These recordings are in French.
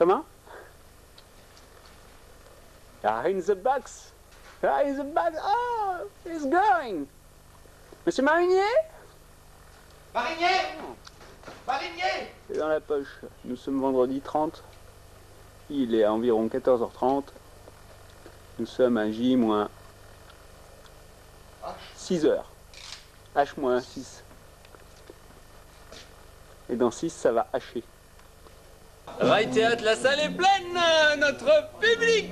Comment? Ah, in the box. Ah, in the box. Oh, it's going. Monsieur Marinier? Marinier! Marinier! C'est dans la poche. Nous sommes vendredi 30. Il est à environ 14h30. Nous sommes à J-6h. H-6. Et dans 6, ça va hacher. Rail Théâtre, la salle est pleine, notre public.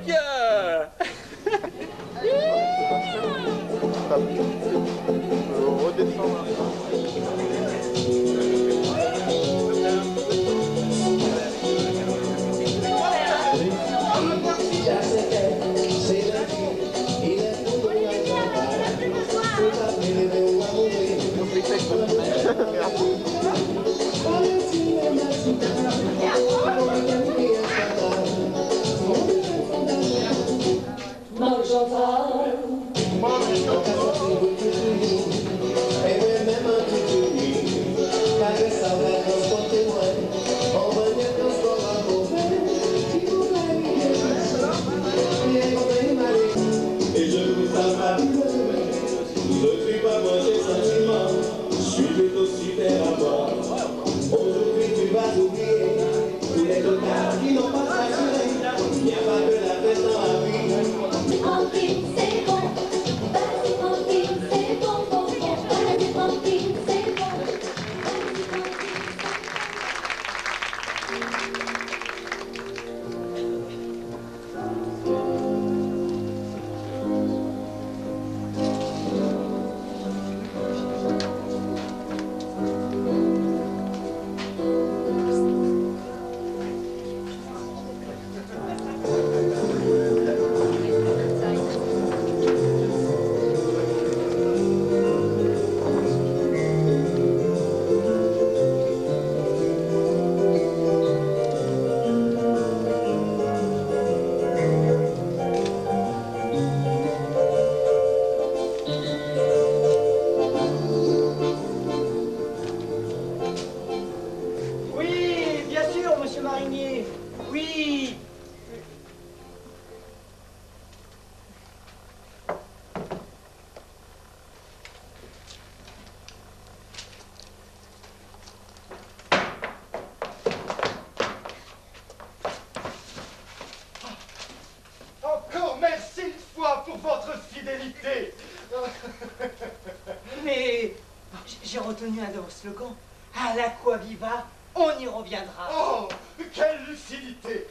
Mais j'ai retenu un de vos slogans. À l'Aquaviva, on y reviendra. Oh, quelle lucidité!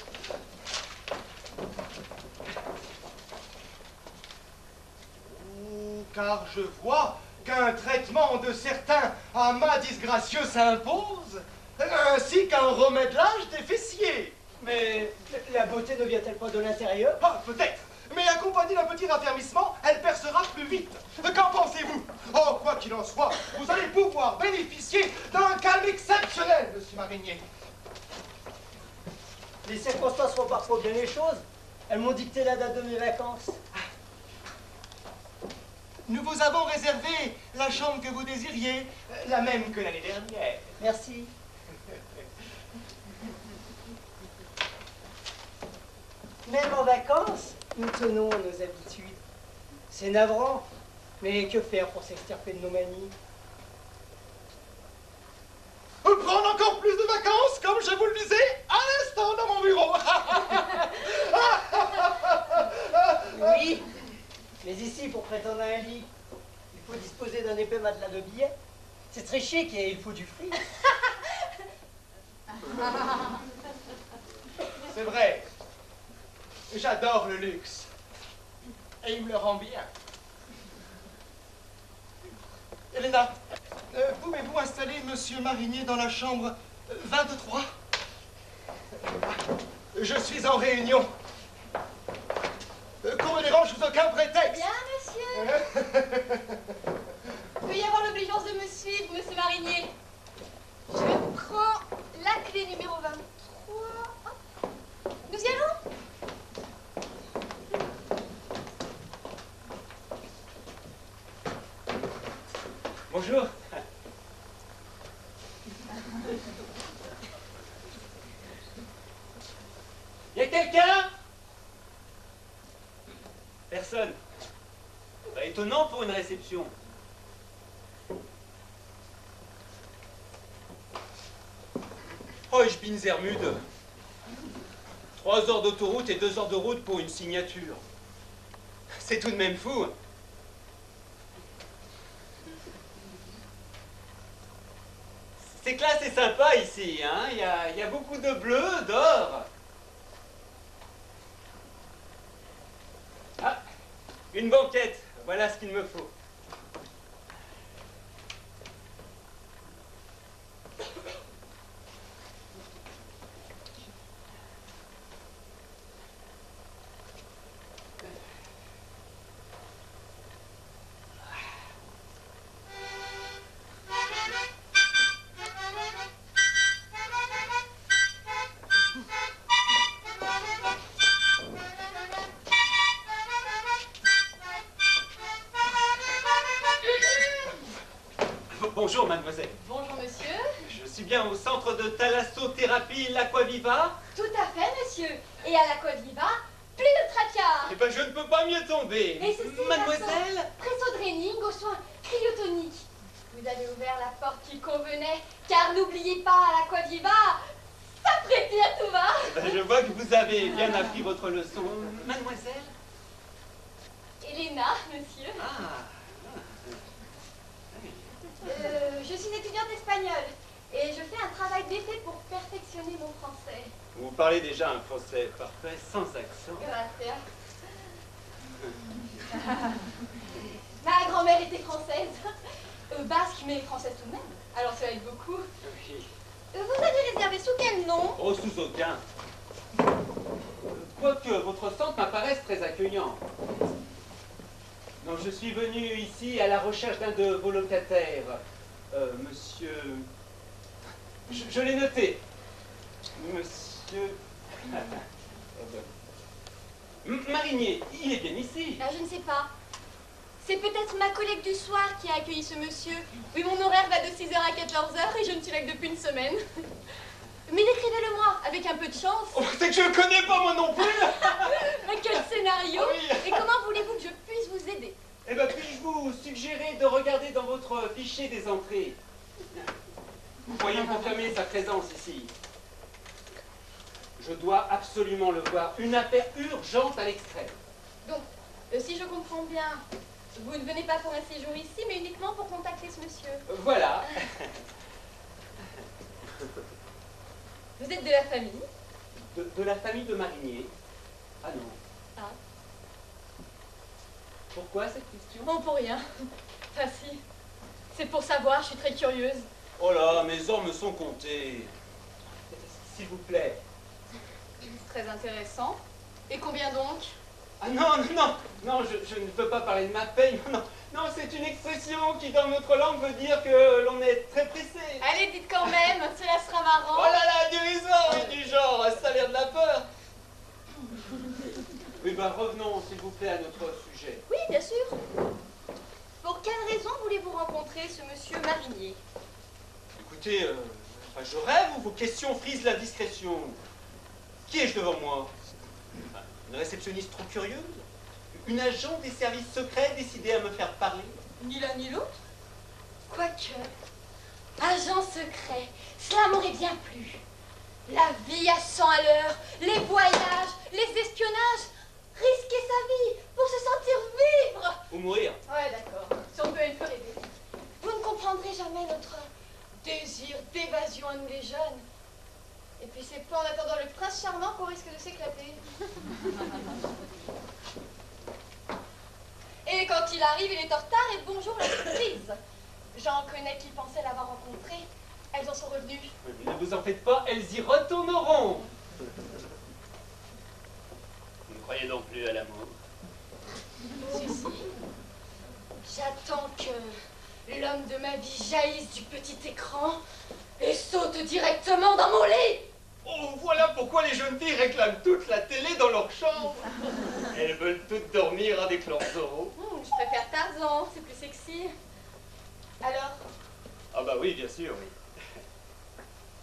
Oh, car je vois qu'un traitement de certains amas disgracieux s'impose, ainsi qu'un remodelage des fessiers. Mais la beauté ne vient-elle pas de l'intérieur? Ah, peut-être. Mais accompagnée d'un petit raffermissement, elle percera plus vite. Qu'en pensez-vous? Oh, quoi qu'il en soit, vous allez pouvoir bénéficier d'un calme exceptionnel, monsieur Marinier. Les circonstances font parfois bien les choses. Elles m'ont dicté la date de mes vacances. Nous vous avons réservé la chambre que vous désiriez, la même que l'année dernière. Merci. Même en vacances, nous tenons à nos habitudes. C'est navrant, mais que faire pour s'extirper de nos manies? Prendre encore plus de vacances, comme je vous le disais, à l'instant dans mon bureau. Oui, mais ici, pour prétendre à un lit, il faut disposer d'un épais matelas de billets. C'est très chic et il faut du fric. C'est vrai. J'adore le luxe. Et il me le rend bien. Elena, pouvez-vous installer Monsieur Marinier dans la chambre 23? Je suis en réunion. Qu'on ne dérange sous aucun prétexte. Bien, monsieur. Veuillez avoir l'obligeance de me suivre, monsieur Marinier. Je prends la clé numéro 23. Hop. Nous y allons? Bonjour. personnes. Bah, étonnant pour une réception. Oh, ich bin sehr müde. 3 heures d'autoroute et 2 heures de route pour une signature. C'est tout de même fou. C'est classe et sympa ici, hein. Il y a beaucoup de bleu, d'or. Ah, une banquette. Voilà ce qu'il me faut. Bonjour, mademoiselle. Bonjour, monsieur. Je suis bien au centre de thalassothérapie L'Aquaviva. Tout à fait, monsieur. Et à l'Aquaviva, plus de tracas. Eh ben, je ne peux pas mieux tomber. Et ceci, mademoiselle. Presso draining aux soins cryotoniques. Vous avez ouvert la porte qui convenait, car n'oubliez pas, à l'Aquaviva, ça prêtait à tout va. Eh ben, je vois que vous avez bien appris votre leçon. Mademoiselle. Elena, monsieur. Ah. Je suis étudiante espagnole et je fais un travail d'été pour perfectionner mon français. Vous parlez déjà un français parfait, sans accent. Gracias. Ma grand-mère était française. Basque, mais française tout de même. Alors ça aide beaucoup. Oui. Vous avez réservé sous quel nom? Oh, sous aucun. Quoique votre centre m'apparaisse très accueillant. Donc je suis venu ici à la recherche d'un de vos locataires. Monsieur... Je l'ai noté. Monsieur... Marinier, il est bien ici. Je ne sais pas. C'est peut-être ma collègue du soir qui a accueilli ce monsieur. Oui, mon horaire va de 6h à 14h et je ne suis là que depuis une semaine. Mais décrivez-le-moi, avec un peu de chance. Oh, c'est que je le connais pas moi non plus. Mais quel scénario! Ah oui. Et comment voulez-vous que je puisse vous aider? Eh bien, puis-je vous suggérer de regarder dans votre fichier des entrées? Vous pourriez me confirmer sa présence ici. Je dois absolument le voir. Une affaire urgente à l'extrême. Donc, si je comprends bien, vous ne venez pas pour un séjour ici, mais uniquement pour contacter ce monsieur. Voilà. Vous êtes de la famille? De la famille de Marinier. Ah non. Ah. Pourquoi cette question? Non, pour rien. Enfin, si. C'est pour savoir, je suis très curieuse. Oh là, mes heures me sont comptées. S'il vous plaît. Très intéressant. Et combien donc? Ah non, non, non, non, je ne peux pas parler de ma paye. Non, non, c'est une expression qui dans notre langue veut dire que l'on est très pressé. Allez, dites quand même, cela sera marrant. Oh là là, dérisoire et du genre, ça a l'air de la peur. Oui, ben revenons s'il vous plaît à notre sujet. Oui, bien sûr. Pour quelle raison voulez-vous rencontrer ce monsieur Marinier? Écoutez, enfin, je rêve ou vos questions frisent la discrétion? Qui ai-je devant moi? Une réceptionniste trop curieuse? Une agent des services secrets décidée à me faire parler? Ni l'un ni l'autre. Quoique, agent secret, cela m'aurait bien plu. La vie à 100 à l'heure, les voyages, les espionnages, risquer sa vie pour se sentir vivre. Ou mourir? Ouais, d'accord. Si on peut une peu rêver. Vous ne comprendrez jamais notre désir d'évasion à nous les jeunes. Et puis c'est pas en attendant le prince charmant qu'on risque de s'éclater. Et quand il arrive, il est en retard et bonjour la surprise. J'en connais qui pensaient l'avoir rencontré. Elles en sont revenues. Ne vous en faites pas, elles y retourneront. Vous ne croyez donc plus à l'amour? Si, si. J'attends que l'homme de ma vie jaillisse du petit écran et saute directement dans mon lit. Oh, voilà pourquoi les jeunes filles réclament toute la télé dans leur chambre. Elles veulent toutes dormir avec leurs oraux. Je préfère Tarzan, c'est plus sexy. Alors, Ah bah oui, bien sûr, oui.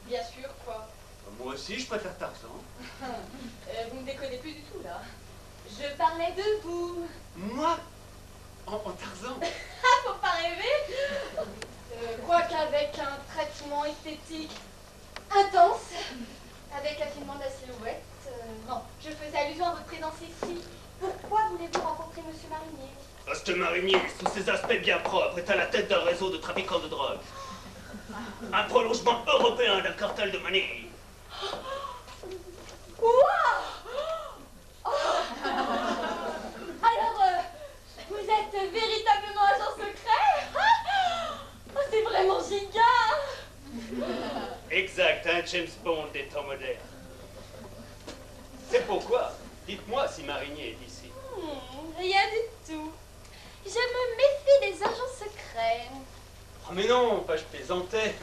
bien sûr, quoi. Moi aussi, je préfère Tarzan. Vous me déconnez plus du tout, là. Je parlais de vous. Moi? En Tarzan? Ah, faut pas rêver. Quoiqu'avec un traitement esthétique intense, avec l'affinement de la silhouette. Non, je faisais allusion à votre présence ici. Pourquoi voulez-vous rencontrer Monsieur Marinier? Ce Marinier, sous ses aspects bien propres, est à la tête d'un réseau de trafiquants de drogue. Un prolongement européen d'un cartel de Manille. Alors, vous êtes véritablement agent secret? Oh, c'est vraiment giga. Exact, un James Bond des temps modernes. C'est pourquoi, dites-moi si Marinier est ici. Rien du tout. Je me méfie des agents secrets. Oh mais non, pas je plaisantais.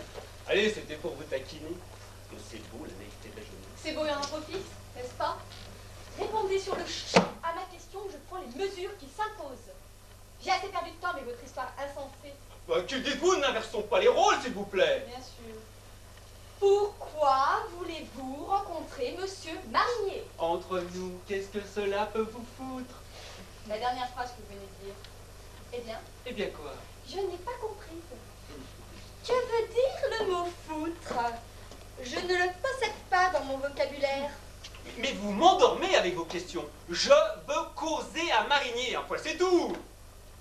Allez, c'était pour vous taquiner. Que c'est beau la naïveté de la jeunesse. C'est beau et en profite, n'est-ce pas? Répondez sur le champ à ma question, je prends les mesures qui s'imposent. J'ai assez perdu de temps avec votre histoire insensée. Bah, que dites-vous? N'inversons pas les rôles, s'il vous plaît. Bien sûr. Pourquoi voulez-vous rencontrer Monsieur Marinier? Entre nous, qu'est-ce que cela peut vous foutre? La dernière phrase que vous venez de dire. Eh bien, Eh bien quoi? je n'ai pas comprise. Que veut dire le mot foutre? Je ne le possède pas dans mon vocabulaire. Mais vous m'endormez avec vos questions. Je veux causer à Marinier, un point c'est tout.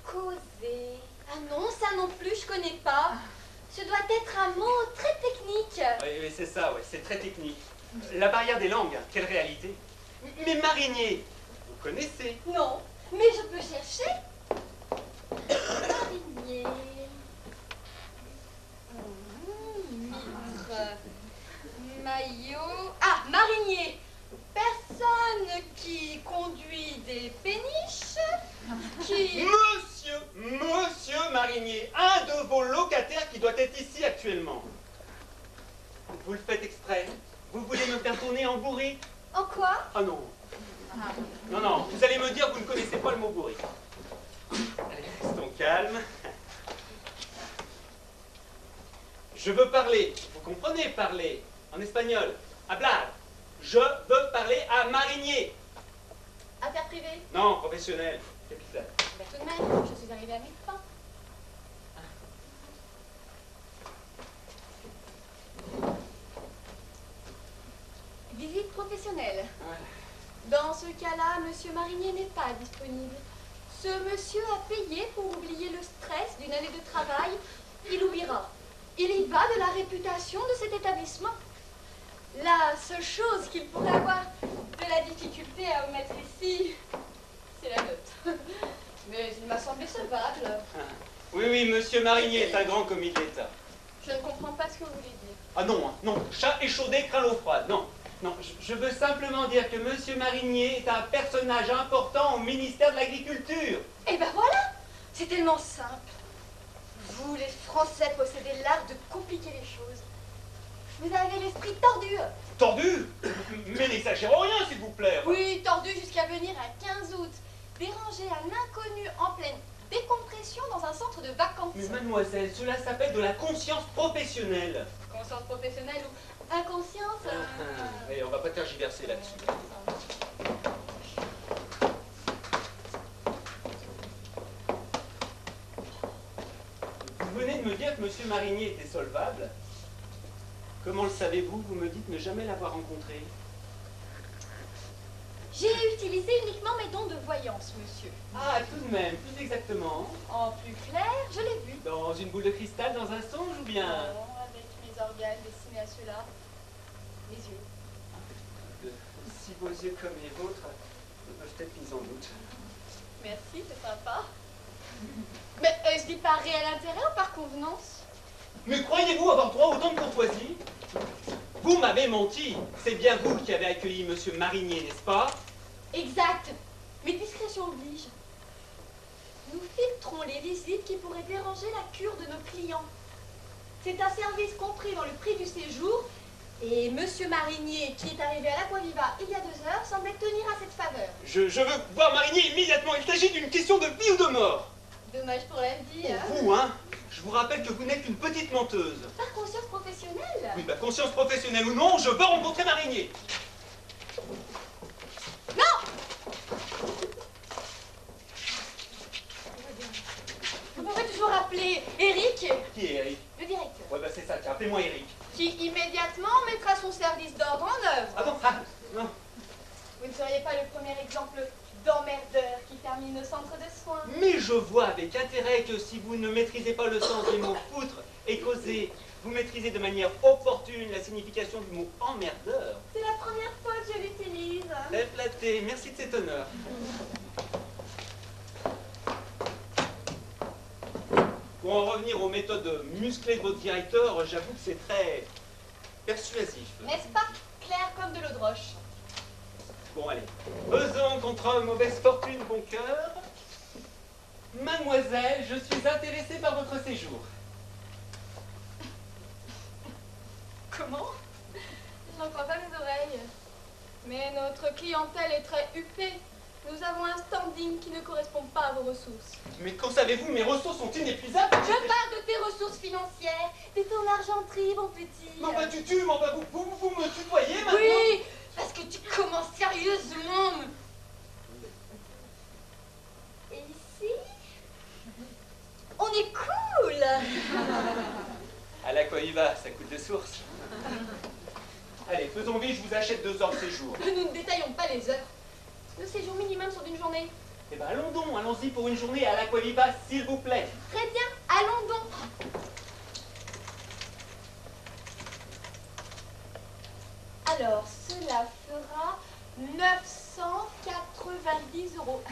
Causer. Ah non, ça non plus, je connais pas. Ce doit être un mot très technique. Oui, c'est ça, ouais, c'est très technique. La barrière des langues, quelle réalité. Mais Marinier, vous connaissez? Non, mais je peux chercher. Marinier. Mitre. Maillot. Ah, marinier. Personne qui conduit des péniches. Qui... Monsieur Marinier, un de vos locataires qui doit être ici actuellement. Vous le faites exprès. Vous voulez me faire tourner en bourrique? En quoi? Ah non. Non, non, vous allez me dire que vous ne connaissez pas le mot bourrique. Allez, restons calmes. Je veux parler, vous comprenez parler, en espagnol, hablar. Je veux parler à Marinier. Affaire privée? Non, professionnel, capitaine. Ben, tout de même, je suis arrivée à mi-temps. Visite professionnelle. Dans ce cas-là, Monsieur Marinier n'est pas disponible. Ce monsieur a payé pour oublier le stress d'une année de travail. Il oubliera. Il y va de la réputation de cet établissement. La seule chose qu'il pourrait avoir de la difficulté à omettre ici, c'est la note. Mais il m'a semblé solvable. Oui, oui, Monsieur Marinier est un grand commis de l'État. Je ne comprends pas ce que vous voulez dire. Ah non, hein, non, chat échaudé craint l'eau froide, non. Non, je veux simplement dire que Monsieur Marinier est un personnage important au ministère de l'Agriculture. Et ben voilà, c'est tellement simple. Vous, les Français, possédez l'art de compliquer les choses. Vous avez l'esprit tordu. Tordu? Mais n'exagérons rien, s'il vous plaît. Oui, tordu jusqu'à venir un 15 août, déranger un inconnu en pleine décompression dans un centre de vacances. Mais mademoiselle, cela s'appelle de la conscience professionnelle. Conscience professionnelle ou inconscience Et on va pas tergiverser là-dessus. Vous venez de me dire que Monsieur Marinier était solvable. Comment le savez-vous? Vous me dites ne jamais l'avoir rencontré. J'ai utilisé uniquement mes dons de voyance, monsieur. Ah, tout de même, plus exactement. En plus clair, je l'ai vu. Dans une boule de cristal, dans un songe ou bien... Non, avec mes organes destinés à cela. Les yeux. Si vos yeux comme les vôtres peuvent être mis en doute. Merci, c'est sympa. Mais je dis par réel intérêt ou par convenance? Mais croyez-vous avoir droit autant de courtoisie? Vous m'avez menti. C'est bien vous qui avez accueilli Monsieur Marinier, n'est-ce pas? Exact. Mais discrétion oblige. Nous filtrons les visites qui pourraient déranger la cure de nos clients. C'est un service compris dans le prix du séjour. Et Monsieur Marinier, qui est arrivé à l'Aquaviva il y a 2 heures, semblait tenir à cette faveur. Je veux voir Marinier immédiatement. Il s'agit d'une question de vie ou de mort. Dommage pour la vie, hein? Vous, hein? Je vous rappelle que vous n'êtes qu'une petite menteuse. Par conscience professionnelle? Oui, bah, conscience professionnelle ou non, je veux rencontrer Marinier. Non! pouvez toujours appeler Eric, Qui est Eric? le directeur, Ouais, bah c'est ça, tiens, appelez-moi Eric. qui immédiatement mettra son service d'ordre en œuvre. Ah bon? Ah, non. Vous ne seriez pas le premier exemple d'emmerdeur qui termine au centre de soins. Mais je vois avec intérêt que si vous ne maîtrisez pas le sens des mots foutre et causer, vous maîtrisez de manière opportune la signification du mot emmerdeur. C'est la première fois que je l'utilise. Très flatté, merci de cet honneur. Pour en revenir aux méthodes musclées de votre directeur, j'avoue que c'est très persuasif. N'est-ce pas? Clair comme de l'eau de roche. Bon, allez. Faisons contre mauvaise fortune, bon cœur. Mademoiselle, je suis intéressé par votre séjour. Comment? Je n'en crois pas mes oreilles. Mais notre clientèle est très huppée. Nous avons un standing qui ne correspond pas à vos ressources. Mais qu'en savez-vous? Mes ressources sont inépuisables. Je parle de tes ressources financières, de ton argenterie, mon petit. Mais bah, tu tues, bah, vous me tutoyez maintenant? Oui, parce que tu commences sérieusement. Et ici, on est cool. À l'Aquaviva, ça coûte de source. Allez, faisons vite, je vous achète 2 heures de séjour. Nous ne détaillons pas les heures. Le séjour minimum sont d'une journée. Eh ben allons donc, allons-y pour une journée à l'Aquaviva, s'il vous plaît. Très bien, allons donc. Alors, cela fera 990 €.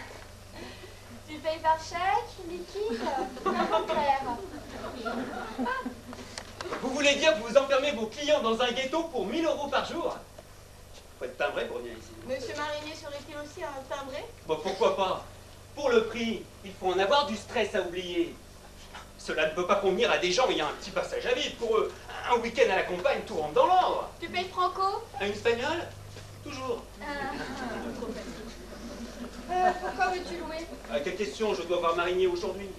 Tu payes par chèque, liquide, inventaire. Vous voulez dire que vous enfermez vos clients dans un ghetto pour 1000 € par jour? Faut être timbré pour venir ici. Monsieur Marinier serait-il aussi un timbré? Bon, pourquoi pas? Pour le prix, il faut en avoir du stress à oublier. Cela ne peut pas convenir à des gens, il y a un petit passage à vide. Pour eux, un week-end à la campagne, tout rentre dans l'ordre. Tu payes franco? À une espagnole? Toujours. Pourquoi veux-tu louer? À quelle question? Je dois voir Marinier aujourd'hui.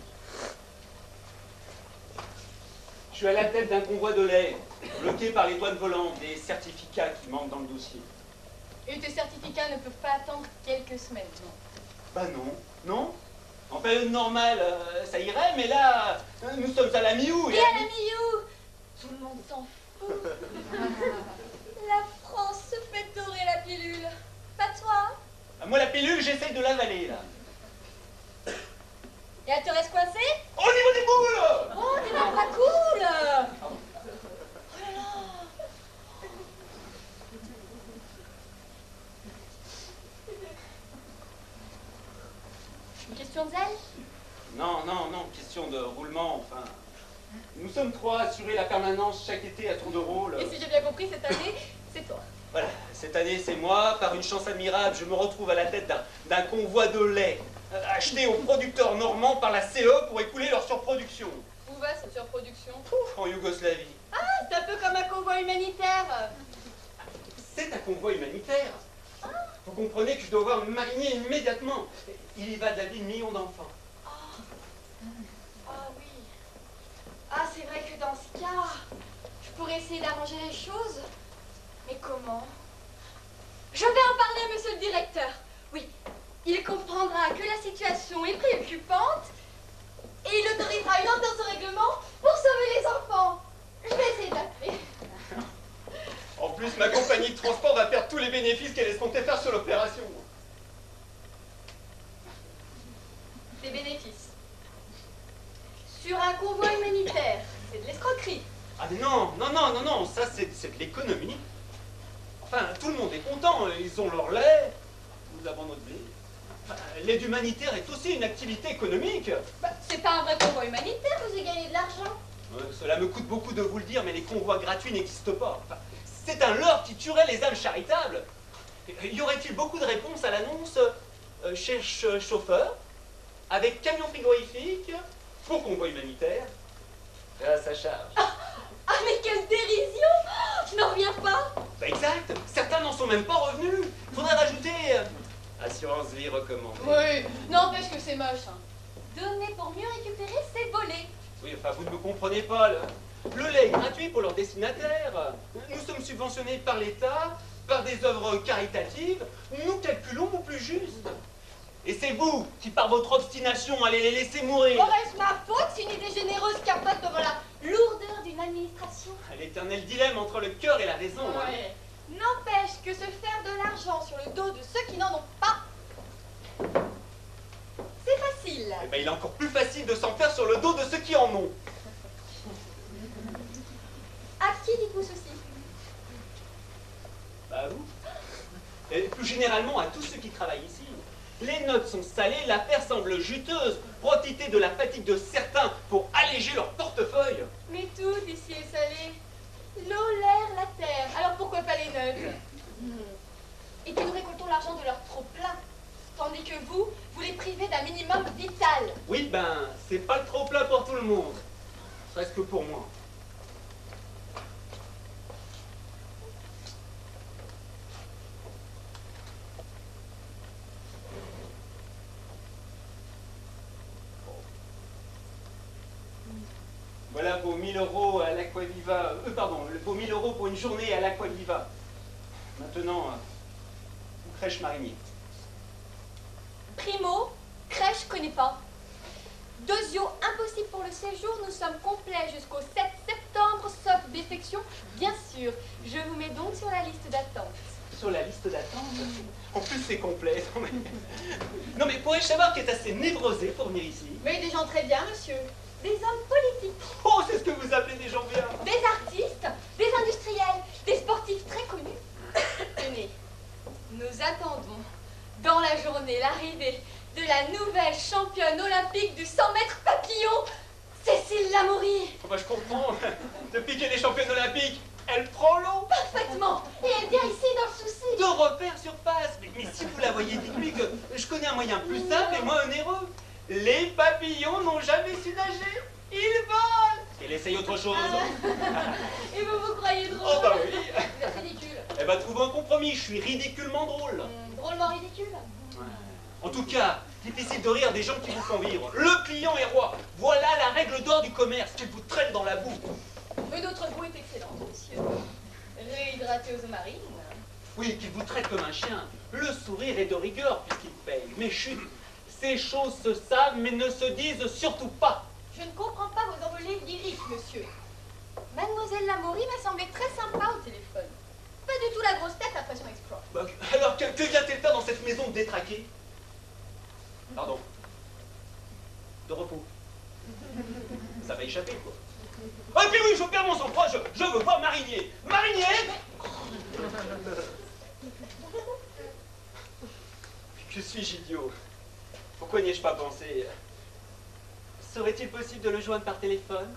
Je suis à la tête d'un convoi de lait, bloqué par les douanes volantes, des certificats qui manquent dans le dossier. Et tes certificats ne peuvent pas attendre quelques semaines, non? Bah non, non. En période normale, ça irait, mais là, nous sommes à la mi-août. Et à la mi-août, tout le monde s'en fout. La France se fait dorer la pilule. Pas toi? Moi, la pilule, j'essaye de l'avaler, là. Et elle te reste coincée? Au niveau des boules! Oh, t'es même pas cool! Oh là là! Une question de zèle? Non, non, non, question de roulement, enfin. Nous sommes 3 à assurer la permanence chaque été à tour de rôle. Et si j'ai bien compris, cette année, c'est toi. Voilà, cette année, c'est moi. Par une chance admirable, je me retrouve à la tête d'un convoi de lait acheté aux producteurs normands par la CE pour écouler leur surproduction. Où va cette surproduction? En Yougoslavie. Ah, c'est un peu comme un convoi humanitaire. C'est un convoi humanitaire. Vous comprenez que je dois voir Marinier immédiatement. Il y va de la vie de millions d'enfants. Ah oui. Ah, c'est vrai que dans ce cas, je pourrais essayer d'arranger les choses. Mais comment? Je vais en parler à monsieur le directeur. Oui, il comprendra que la situation est préoccupante et il autorisera une entorse au règlement pour sauver les enfants. Je vais essayer d'appeler. En plus, ma compagnie de transport va perdre tous les bénéfices qu'elle escomptait faire sur l'opération. Des bénéfices. Sur un convoi humanitaire, c'est de l'escroquerie. Ah mais non, non, non, non, non, ça c'est de l'économie. Enfin, tout le monde est content, ils ont leur lait, nous avons notre blé. Enfin, l'aide humanitaire est aussi une activité économique. Bah, c'est pas un vrai convoi humanitaire, vous avez gagné de l'argent. Cela me coûte beaucoup de vous le dire, mais les convois gratuits n'existent pas. Enfin, c'est un leurre qui tuerait les âmes charitables. Y aurait-il beaucoup de réponses à l'annonce cherche chauffeur, avec camion frigorifique, pour convoi humanitaire, à sa charge. Ah, mais quelle dérision! Je n'en reviens pas. Bah exact, certains n'en sont même pas revenus. Faudrait rajouter assurance vie recommandée. Oui, n'empêche que c'est moche. Hein. Donner pour mieux récupérer, c'est voler. Oui, enfin vous ne me comprenez pas. Le lait est gratuit pour leurs destinataires. Nous sommes subventionnés par l'État, par des œuvres caritatives. Nous calculons au plus juste. Et c'est vous qui, par votre obstination, allez les laisser mourir. Aurait-ce ma faute si une idée généreuse capote devant la lourdeur d'une administration? L'éternel dilemme entre le cœur et la raison. Hein. Ouais. N'empêche que se faire de l'argent sur le dos de ceux qui n'en ont pas, c'est facile. Eh ben, il est encore plus facile de s'en faire sur le dos de ceux qui en ont. À qui dites-vous ceci? Bah vous. Et plus généralement à tous ceux qui travaillent ici. Les notes sont salées, l'affaire semble juteuse. Profitez de la fatigue de certains pour alléger leur portefeuille. Mais tout ici est salé. L'eau, l'air, la terre. Alors pourquoi pas les notes? Et puis nous récoltons l'argent de leur trop-plein. Tandis que vous les privez d'un minimum vital. Oui, ben, c'est pas le trop-plein pour tout le monde. Serait-ce que pour moi. Voilà vos 1000 € à l'Aquaviva. Vos 1000 € pour une journée à l'Aquaviva. Maintenant, crèche Marigny. Primo, crèche connais pas. Deuxio, impossible pour le séjour, nous sommes complets jusqu'au 7 septembre, sauf défection. Bien sûr, je vous mets donc sur la liste d'attente. Sur la liste d'attente? En plus, c'est complet. Non mais pourrais-je savoir qui est assez névrosé pour venir ici? Mais des gens très bien, monsieur. Des hommes politiques, Oh, c'est ce que vous appelez des gens bien. des artistes, des industriels, des sportifs très connus. Tenez, nous attendons dans la journée l'arrivée de la nouvelle championne olympique du 100 mètres papillon, Cécile Lamourie. Oh, bah, je comprends. Depuis qu'elle est championne olympique, elle prend l'eau. Parfaitement. Et elle vient ici dans le souci. De repère sur face. Mais si vous la voyez, dites-lui que je connais un moyen plus simple et moins onéreux. Les papillons n'ont jamais su nager. Ils volent. Elle essaye autre chose. Et vous vous croyez drôle? Oh bah oui. Vous êtes ridicule. Eh bah, trouvons un compromis. Je suis ridiculement drôle. Drôlement ridicule. En tout cas, difficile de rire des gens qui vous font vivre. Le client est roi. Voilà la règle d'or du commerce, qu'il vous traîne dans la boue. Mais notre goût est excellent, monsieur. Réhydraté aux eaux marines. Oui, qu'il vous traite comme un chien. Le sourire est de rigueur puisqu'il paye. Mais chut, ces choses se savent mais ne se disent surtout pas. Je ne comprends pas vos envolées lyriques, monsieur. Mademoiselle Lamourie m'a semblé très sympa au téléphone. Pas du tout la grosse tête après son exploit. Bah, alors, que vient-elle faire dans cette maison détraquée? Pardon. De repos. Ça va échapper, quoi. Ah, et puis oui, je perds mon sang-froid, je veux voir Marigny. Marigny! Que suis-je idiot? Pourquoi n'y ai-je pas pensé? Serait-il possible de le joindre par téléphone?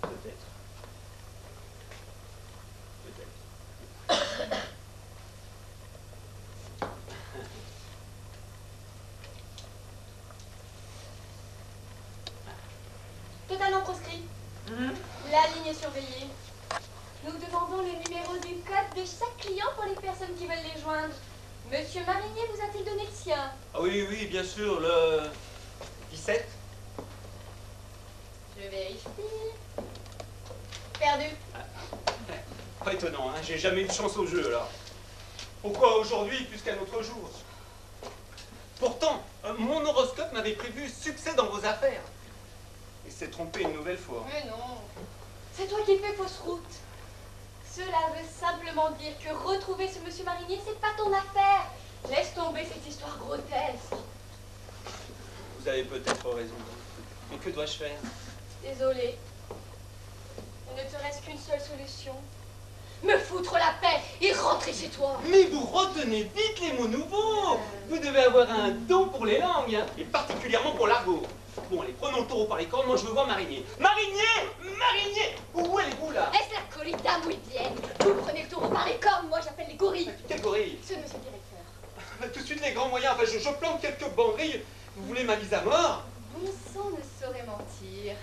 Peut-être. Peut-être. Totalement proscrit. La ligne est surveillée. Nous demandons le numéro du code de chaque client pour les personnes qui veulent les joindre. Monsieur Marigny vous a-t-il donné le sien? Ah oui, oui, bien sûr, le 17. Je vérifie. Perdu. Pas étonnant, hein, j'ai jamais eu de chance au jeu, là. Pourquoi aujourd'hui plus qu'un autre jour? Pourtant, mon horoscope m'avait prévu succès dans vos affaires. Il s'est trompé une nouvelle fois. Mais non. C'est toi qui fais fausse route. Cela veut simplement dire que retrouver ce monsieur Marigny, c'est pas ton affaire. Laisse tomber cette histoire grotesque. Vous avez peut-être raison. Mais que dois-je faire? Désolée. Il ne te reste qu'une seule solution. Me foutre la paix et rentrer chez toi. Mais vous retenez vite les mots nouveaux. Vous devez avoir un don pour les langues, hein, et particulièrement pour l'argot. Bon, allez, prenons le taureau par les cornes, moi je veux voir Marigny. Marigny! Marigny! Où allez-vous là? Est-ce la colita mouidienne? Vous prenez le taureau par les cornes, moi j'appelle les gorilles. Quel gorille? Ce monsieur le directeur. Tout de suite les grands moyens, enfin je plante quelques banderilles. Vous voulez ma mise à mort? Bon sang ne saurait mentir.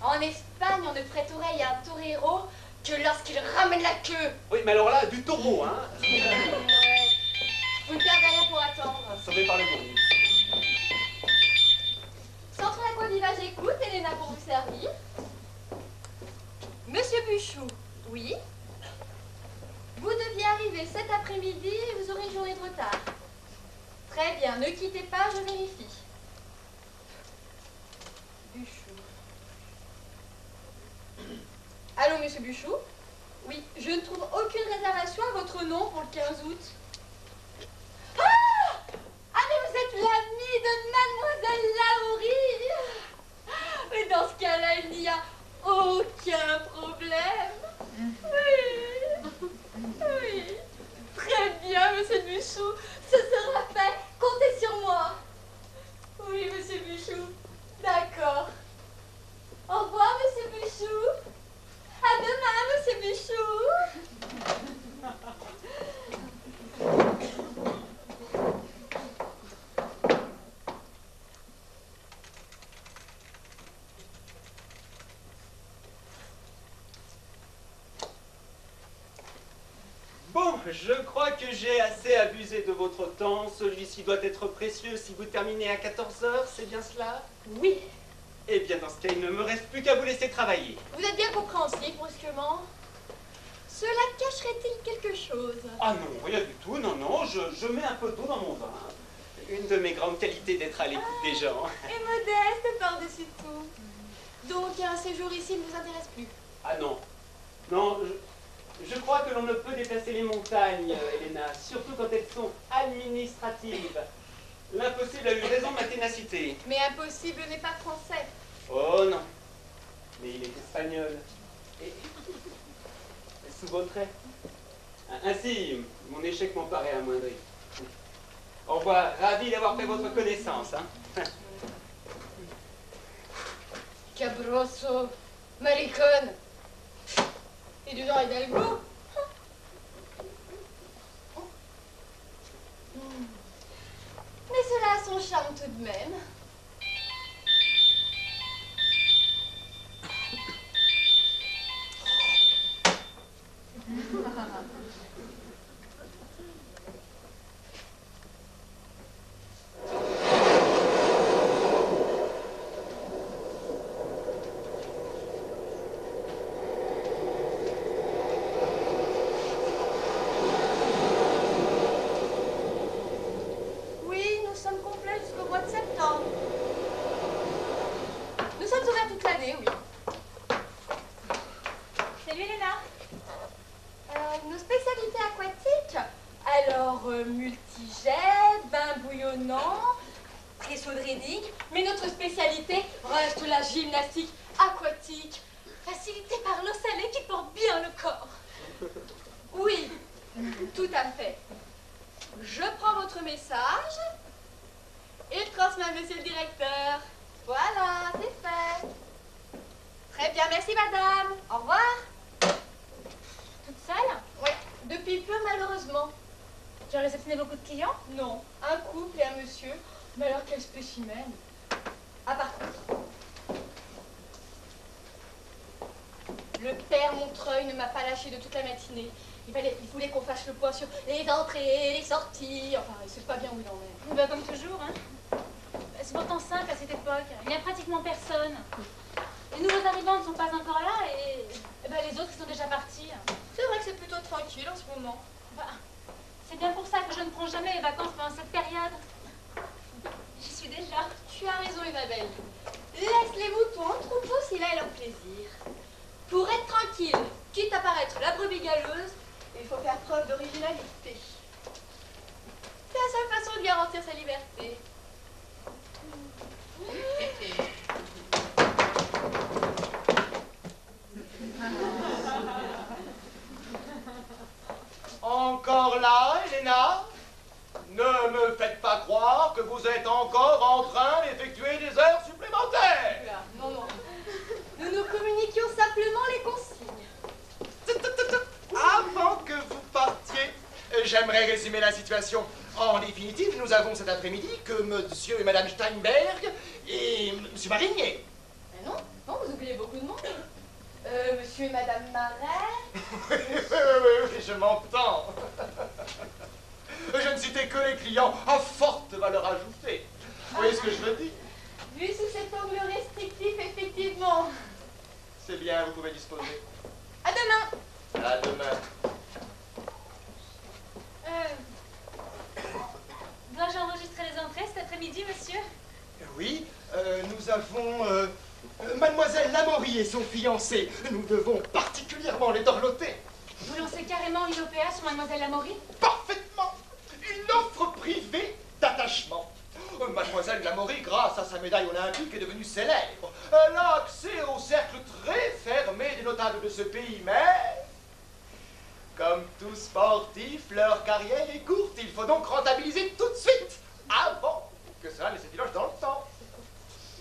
En Espagne, on ne prête oreille à un torero que lorsqu'il ramène la queue. Oui, mais alors là, du taureau, hein. Ouais. Vous ne perdez rien pour attendre. Sauvé par le gorille. Centre l'Aquaviva, j'écoute, Elena pour vous servir. Monsieur Buchou, Oui. Vous deviez arriver cet après-midi et vous aurez une journée de retard. Très bien, ne quittez pas, je vérifie. Buchou. Allô, monsieur Buchou? Oui, je ne trouve aucune réservation à votre nom pour le 15 août. Ah! Ah, mais vous êtes l'ami de Mademoiselle Laourie! Mais dans ce cas-là, il n'y a aucun problème. Oui. Oui. Très bien, monsieur Buchou. Ce sera fait. Comptez sur moi. Oui, monsieur Buchou. D'accord. Au revoir, monsieur Buchou. À demain, monsieur Buchou. Bon, je crois que j'ai assez abusé de votre temps. Celui-ci doit être précieux si vous terminez à 14 h, c'est bien cela? Oui. Eh bien, dans ce cas, il ne me reste plus qu'à vous laisser travailler. Vous êtes bien compréhensif, brusquement. Cela cacherait-il quelque chose? Ah non, rien du tout, non, non, je mets un peu d'eau dans mon vin. Une de mes grandes qualités d'être à l'écoute des gens. Et modeste par-dessus tout. Donc, un séjour ici ne vous intéresse plus? Ah non, non, je crois que l'on ne peut déplacer les montagnes, Helena, surtout quand elles sont administratives. L'impossible a eu raison de ma ténacité. Mais impossible n'est pas français. Oh non, mais il est espagnol. Et sous vos traits. Ainsi, mon échec m'en paraît amoindri. Au revoir, ravi d'avoir fait votre connaissance. Hein. Cabroso, maricone. Et du genre Hidalgo. Mais cela a son charme tout de même. Oui, nous sommes complets jusqu'au mois de septembre. Nous sommes ouverts toute l'année, oui. Salut Léna. Nos spécialités aquatiques? Alors, multijet, bain bouillonnant, presso draining, mais notre spécialité reste la gymnastique aquatique, facilitée par l'eau salée qui porte bien le corps. Oui, tout à fait. Je prends votre message et le transmets à monsieur le directeur. Voilà, c'est fait. Très bien, merci madame. Au revoir. Toute seule? Oui, depuis peu malheureusement. Tu as réceptionné beaucoup de clients? Non, un couple et un monsieur. Mais alors quel spécimen. Ah par contre, le père Montreuil ne m'a pas lâché de toute la matinée. Il voulait qu'on fasse le point sur les entrées, les sorties. Enfin, il sait pas bien où il en est. Bah, comme toujours, hein. C'est pourtant simple à cette époque. Il n'y a pratiquement personne. Les nouveaux arrivants ne sont pas encore là et ben, les autres ils sont déjà partis. C'est vrai que c'est plutôt tranquille en ce moment. Bah, c'est bien pour ça que je ne prends jamais les vacances pendant cette période. J'y suis déjà. Tu as raison, Isabelle. Laisse les moutons en troupeau si là est leur plaisir. Pour être tranquille, quitte à paraître la brebis galeuse, il faut faire preuve d'originalité. C'est la seule façon de garantir sa liberté. Encore là, Helena? Ne me faites pas croire que vous êtes encore en train d'effectuer des heures supplémentaires. Là, non, non. Nous nous communiquions simplement les consignes. Avant que vous partiez, j'aimerais résumer la situation. En définitive, nous avons cet après-midi que monsieur et madame Steinberg et monsieur Marinier. Mais non, non, vous oubliez beaucoup de monde. Monsieur et madame Marais. Oui, je m'entends. Je ne citais que les clients à forte valeur ajoutée. Vous voyez ce que je veux dire? Vu sous cet angle restrictif, effectivement. C'est bien, vous pouvez disposer. À demain. À demain. Dois-je enregistrer les entrées cet après-midi, monsieur? Oui, nous avons Mademoiselle Lamoury et son fiancé. Nous devons particulièrement les dorloter. Vous lancez carrément une OPA sur Mademoiselle Lamoury? Parfaitement. Une offre privée d'attachement. Mademoiselle Lamoury, grâce à sa médaille olympique, est devenue célèbre. Elle a accès au cercle très fermé des notables de ce pays, mais... Comme tout sportif, leur carrière est courte. Il faut donc rentabiliser tout de suite, avant que cela ne s'effiloche dans le temps.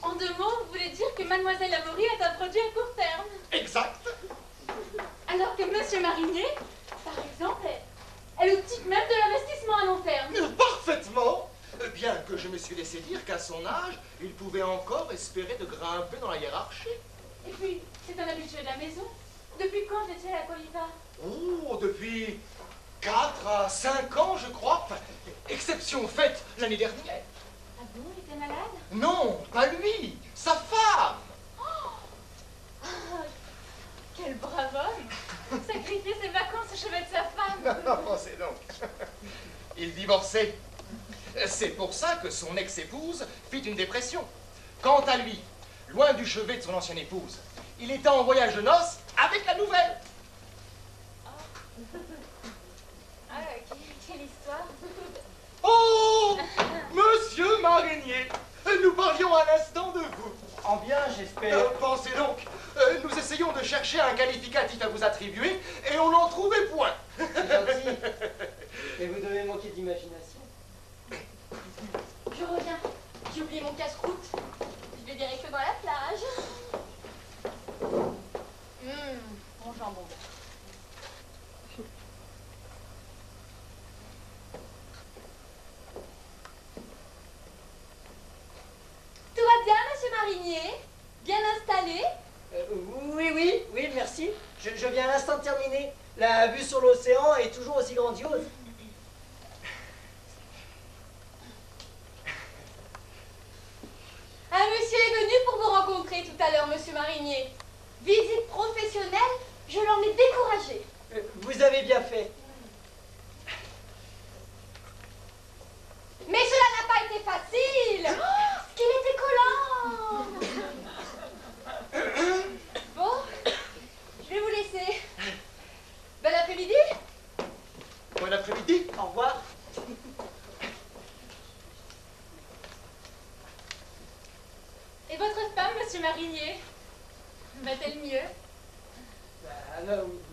En 2 mots, vous voulez dire que Mademoiselle Lamoury est un produit à court terme? Exact. Alors que Monsieur Marinier, par exemple, est le type même de l'investissement à long terme. Parfaitement. Bien que je me suis laissé dire qu'à son âge, il pouvait encore espérer de grimper dans la hiérarchie. Et puis, c'est un habitué de la maison. Depuis quand était à Coliva? Oh, depuis 4 à 5 ans, je crois. Enfin, exception faite l'année dernière. Ah bon, il était malade? Non, pas lui, sa femme. Ah, quel brave homme! Sacrifier ses vacances au chevet de sa femme! Non, pensez donc. Il divorçait. C'est pour ça que son ex-épouse fit une dépression. Quant à lui, loin du chevet de son ancienne épouse, il était en voyage de noces avec la nouvelle. Ah, quelle histoire! Oh, Monsieur Marinier, nous parlions à l'instant de vous. En bien, j'espère. Pensez donc, nous essayons de chercher un qualificatif à vous attribuer et on n'en trouvait point. C'est gentil. Mais vous devez manquer d'imagination. Je reviens. J'ai oublié mon casse-croûte. Je vais direct dans la plage. Bon jambon. Tout va bien, Monsieur Marinier? Bien installé? Oui, merci. Je viens à l'instant de terminer. La vue sur l'océan est toujours aussi grandiose. Un monsieur est venu pour vous rencontrer tout à l'heure, Monsieur Marinier. Visite professionnelle, je l'en ai découragé. Vous avez bien fait. Mais cela n'a pas été facile. Oh, qu'il était collant. Bon, je vais vous laisser. Bon après-midi. Bon après-midi. Au revoir. Et votre femme, Monsieur Marinier? Va-t-elle mieux?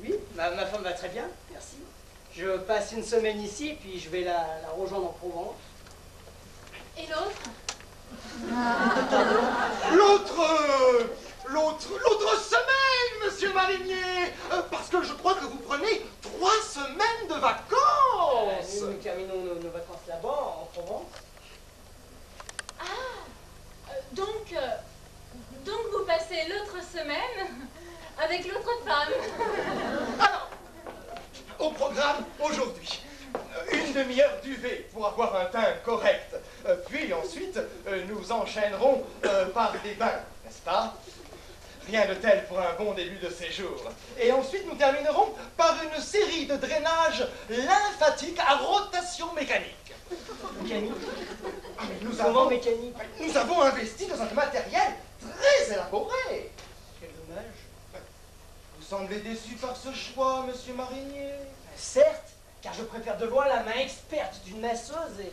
Oui, ma femme va très bien, merci. Je passe une semaine ici, puis je vais la rejoindre en Provence. Et l'autre? L'autre semaine, Monsieur Marinier, parce que je crois que vous prenez 3 semaines de vacances. Nous terminons nos vacances là-bas, en Provence. Donc vous passez l'autre semaine avec l'autre femme. Alors, au programme aujourd'hui, une demi-heure d'UV pour avoir un teint correct. Puis ensuite, nous enchaînerons par des bains, n'est-ce pas? Rien de tel pour un bon début de séjour. Et ensuite, nous terminerons par une série de drainages lymphatiques à rotation mécanique. Mécanique? Nous Comment avons, mécanique? nous avons investi dans un matériel très élaboré. Quel dommage. Vous semblez déçu par ce choix, Monsieur Marinier. Certes, car je préfère de loin la main experte d'une masseuse et...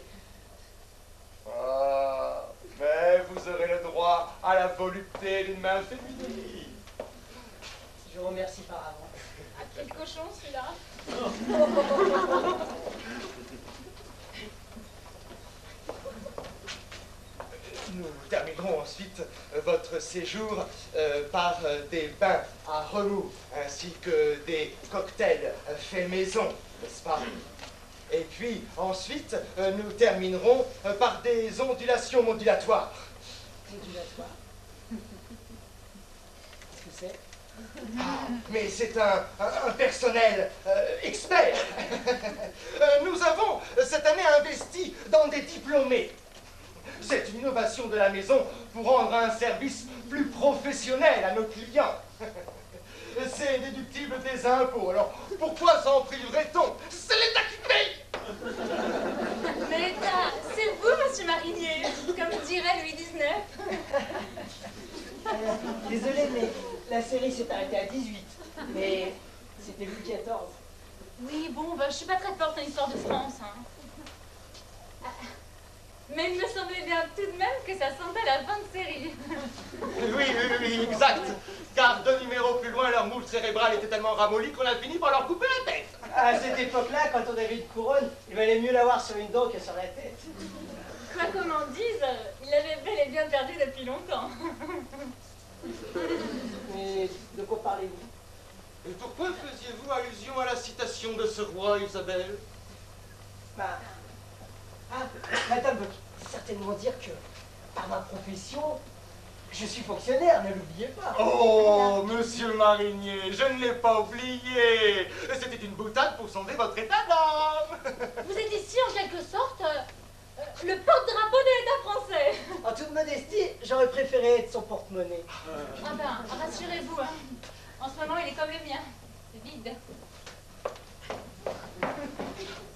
Ah, mais vous aurez le droit à la volupté d'une main féminine. Je vous remercie par avance. Ah, quel cochon celui-là! Nous terminerons ensuite votre séjour par des bains à remous, ainsi que des cocktails faits maison, n'est-ce pas? Et puis ensuite, nous terminerons par des ondulations modulatoires. Ondulatoire. Qu'est-ce que c'est? Mais c'est un personnel expert. Nous avons cette année investi dans des diplômés. C'est une innovation de la maison pour rendre un service plus professionnel à nos clients. c'est déductible des impôts. Alors, pourquoi s'en priverait-on? C'est l'État qui paye! Mais l'État, c'est vous, monsieur Marinier, comme dirait Louis XIX. Désolé, mais la série s'est arrêtée à 18. Mais c'était Louis XIV. Oui, bon, je suis pas très forte en histoire de France. Hein. Mais il me semblait bien tout de même que ça sentait la fin de série. Oui, exact. Car 2 numéros plus loin, leur moule cérébrale était tellement ramollie qu'on a fini par leur couper la tête. À cette époque-là, quand on avait une couronne, il valait mieux l'avoir sur une dent que sur la tête. Quoi qu'on en dise, il avait bel et bien perdu depuis longtemps. Mais de quoi parlez-vous? Et pourquoi faisiez-vous allusion à la citation de ce roi, Isabelle? Madame veut certainement dire que, par ma profession, je suis fonctionnaire, ne l'oubliez pas. Oh, monsieur Marinier, je ne l'ai pas oublié. C'était une boutade pour sonder votre état d'âme. Vous êtes ici, en quelque sorte, le porte-drapeau de l'État français. En toute modestie, j'aurais préféré être son porte-monnaie. Ah ben, rassurez-vous, hein. En ce moment, il est comme le mien. C'est vide.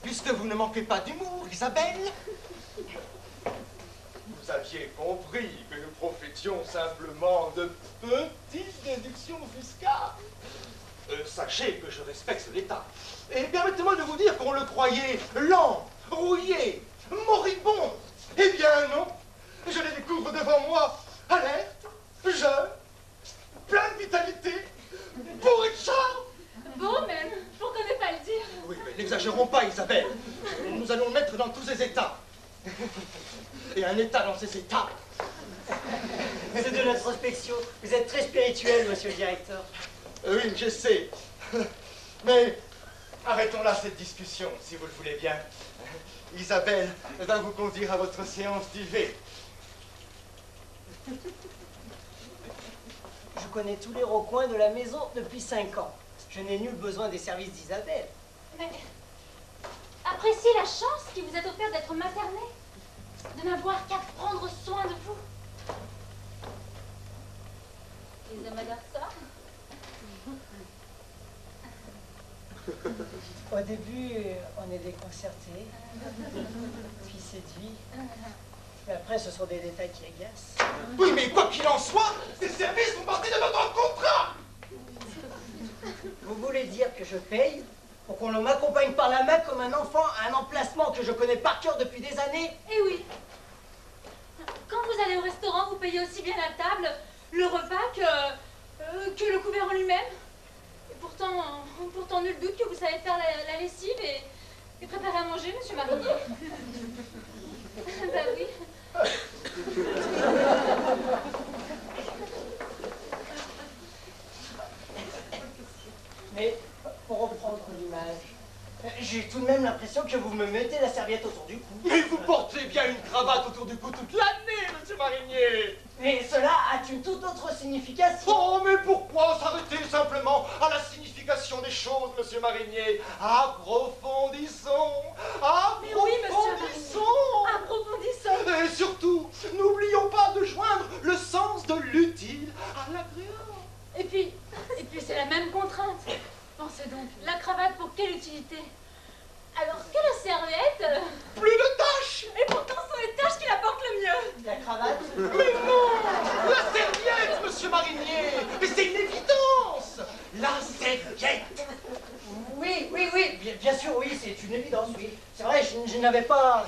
Puisque vous ne manquez pas d'humour, Isabelle. Vous aviez compris que nous profétions simplement de petites déductions fiscales. Sachez que je respecte l'État. Et permettez-moi de vous dire qu'on le croyait lent, rouillé, moribond. Eh bien non, je les découvre devant moi, alerte, jeune, plein de vitalité, bourré de charme. Bon, mais pourquoi ne pas le dire? Oui, mais n'exagérons pas, Isabelle. Nous allons le mettre dans tous ses états. Et un état dans ses états. C'est de l'introspection. Vous êtes très spirituel, monsieur le directeur. Oui, je sais. Mais arrêtons là cette discussion, si vous le voulez bien. Isabelle va vous conduire à votre séance d'UV. Je connais tous les recoins de la maison depuis 5 ans. Je n'ai nul besoin des services d'Isabelle. Mais appréciez la chance qui vous est offerte d'être maternée, de n'avoir qu'à prendre soin de vous. Les hommes adorent ça. Au début, on est déconcerté, puis séduit. Mais après, ce sont des détails qui agacent. Oui, mais quoi qu'il en soit, ces services font partie de notre contrat. Vous voulez dire que je paye pour qu'on m'accompagne par la main comme un enfant à un emplacement que je connais par cœur depuis des années? Eh oui. Quand vous allez au restaurant, vous payez aussi bien la table, le repas que le couvert en lui-même. Et pourtant, nul doute que vous savez faire la lessive et préparer à manger, monsieur Marinier. Bah oui. Mais, pour reprendre l'image, j'ai tout de même l'impression que vous me mettez la serviette autour du cou. Mais vous portez bien une cravate autour du cou toute l'année, monsieur Marinier. Mais cela a une toute autre signification. Oh, mais pourquoi s'arrêter simplement à la signification des choses, monsieur Marinier? Approfondissons. Mais oui, monsieur Marinier. Approfondissons. Et surtout, n'oublions pas de joindre le sens de l'utile à l'agréable. Et puis c'est la même contrainte. Pensez donc, la cravate pour quelle utilité? Alors que la serviette... Plus de tâches. Et pourtant, ce sont les tâches qui la portent le mieux. La cravate? Mais non, la serviette, monsieur Marinier. Mais c'est une évidence. La serviette. Oui, bien sûr, oui, c'est une évidence, oui. C'est vrai, je n'avais pas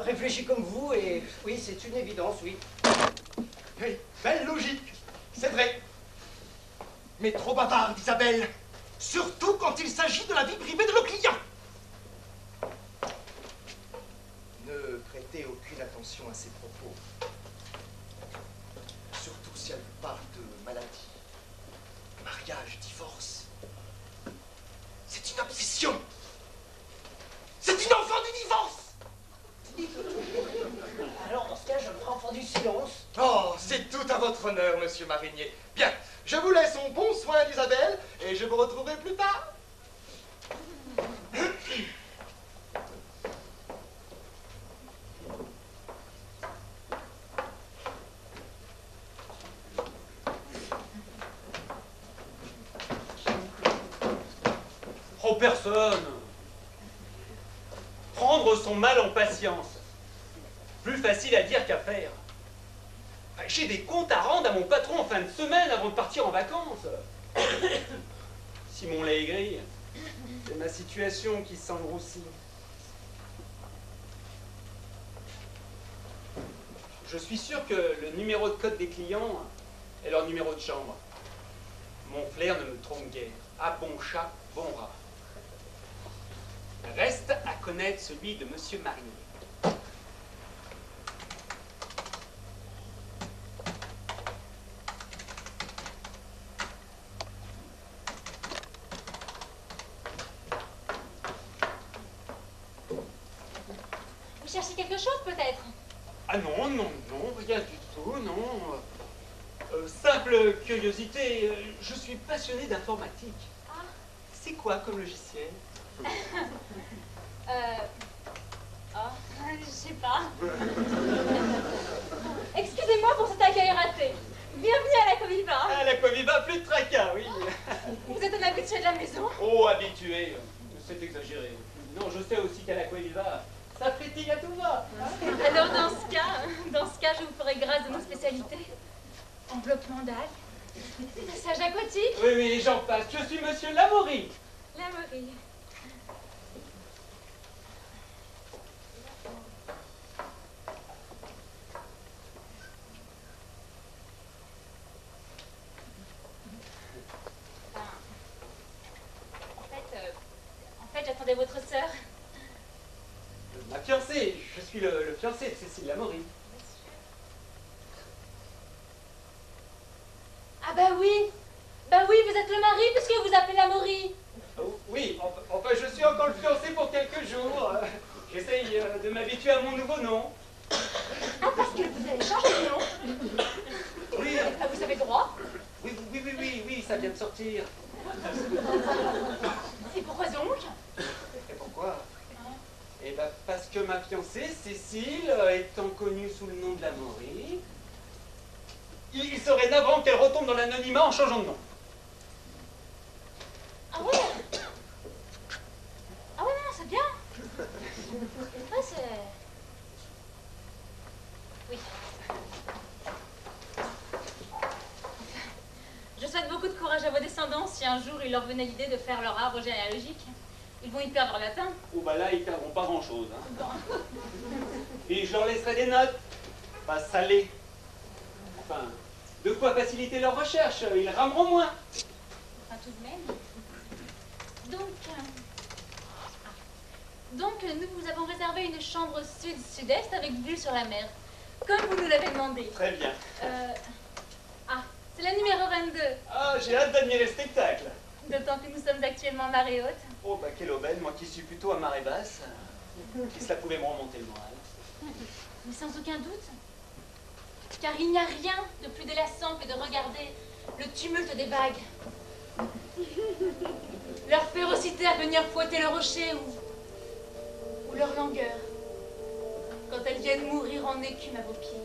réfléchi comme vous, et oui, c'est une évidence, oui. Oui, belle logique, c'est vrai. Mais trop bavarde, Isabelle. Surtout quand il s'agit de la vie privée de nos clients. Ne prêtez aucune attention à ces propos. Surtout si elle vous parle de maladie, mariage, divorce. C'est une obsession. C'est une enfant du divorce. Alors, dans ce cas, je me ferai enfant du silence. Oh, c'est tout à votre honneur, monsieur Marinier. Bien, je vous laisse en bon soin d'Isabelle et je vous retrouverai plus tard. Oh, personne. Prendre son mal en patience. Plus facile à dire qu'à faire. J'ai des comptes à rendre à mon patron en fin de semaine avant de partir en vacances. Simon l'a aigri. C'est ma situation qui s'engroussit. Je suis sûr que le numéro de code des clients est leur numéro de chambre. Mon flair ne me trompe guère. À bon chat, bon rat. Reste à connaître celui de Monsieur Marinier. Vous cherchez quelque chose, peut-être? Ah non, non, non, rien du tout, non. Simple curiosité, je suis passionné d'informatique. Ah. C'est quoi comme logiciel? Oh, je sais pas. Excusez-moi pour cet accueil raté. Bienvenue à l'Aquaviva. À l'Aquaviva, plus de tracas, oui. Vous êtes un habitué de la maison? Oh, habitué, c'est exagéré. Non, je sais aussi qu'à l'Aquaviva, ça frétille à tout va. Alors dans ce cas, je vous ferai grâce de nos spécialités. Enveloppement d'algues, massage aquatique. Oui, oui, j'en passe. Je suis Monsieur Lamoury. Lamoury. En fait, j'attendais votre sœur. Ma fiancée. Je suis le fiancé de Cécile Lamoury. Ah bah oui, vous êtes le mari puisque vous appelez Lamoury. Oh, oui, enfin, je suis encore le fiancé pour quelques jours. J'essaye de m'habituer à mon nouveau nom. Ah, parce que vous allez changer de nom. Oui. Ah, vous avez droit. Oui, ça vient de sortir. Et pourquoi donc? Et pourquoi? Eh ben, parce que ma fiancée, Cécile, étant connue sous le nom de Lamoury, il serait navrant qu'elle retombe dans l'anonymat en changeant de nom. Ah ouais? Ah ouais, non, c'est bien. Ouais, c'est... Oui. Je souhaite beaucoup de courage à vos descendants si un jour il leur venait l'idée de faire leur arbre généalogique. Ils vont y perdre leur latin. Oh bah là, ils perdront pas grand-chose. Hein. Et je leur laisserai des notes, pas salées. Enfin, de quoi faciliter leur recherche, ils rameront moins. Enfin, tout de même. Donc, nous vous avons réservé une chambre sud-sud-est avec vue sur la mer, comme vous nous l'avez demandé. Très bien. C'est la numéro 22. Ah, j'ai hâte d'admirer le spectacle. D'autant que nous sommes actuellement à marée haute. Oh bah quelle aubaine, moi qui suis plutôt à marée basse. Si cela pouvait me remonter le moral. Mais sans aucun doute. Car il n'y a rien de plus délassant que de regarder le tumulte des vagues. Leur férocité à venir fouetter le rocher ou leur langueur quand elles viennent mourir en écume à vos pieds.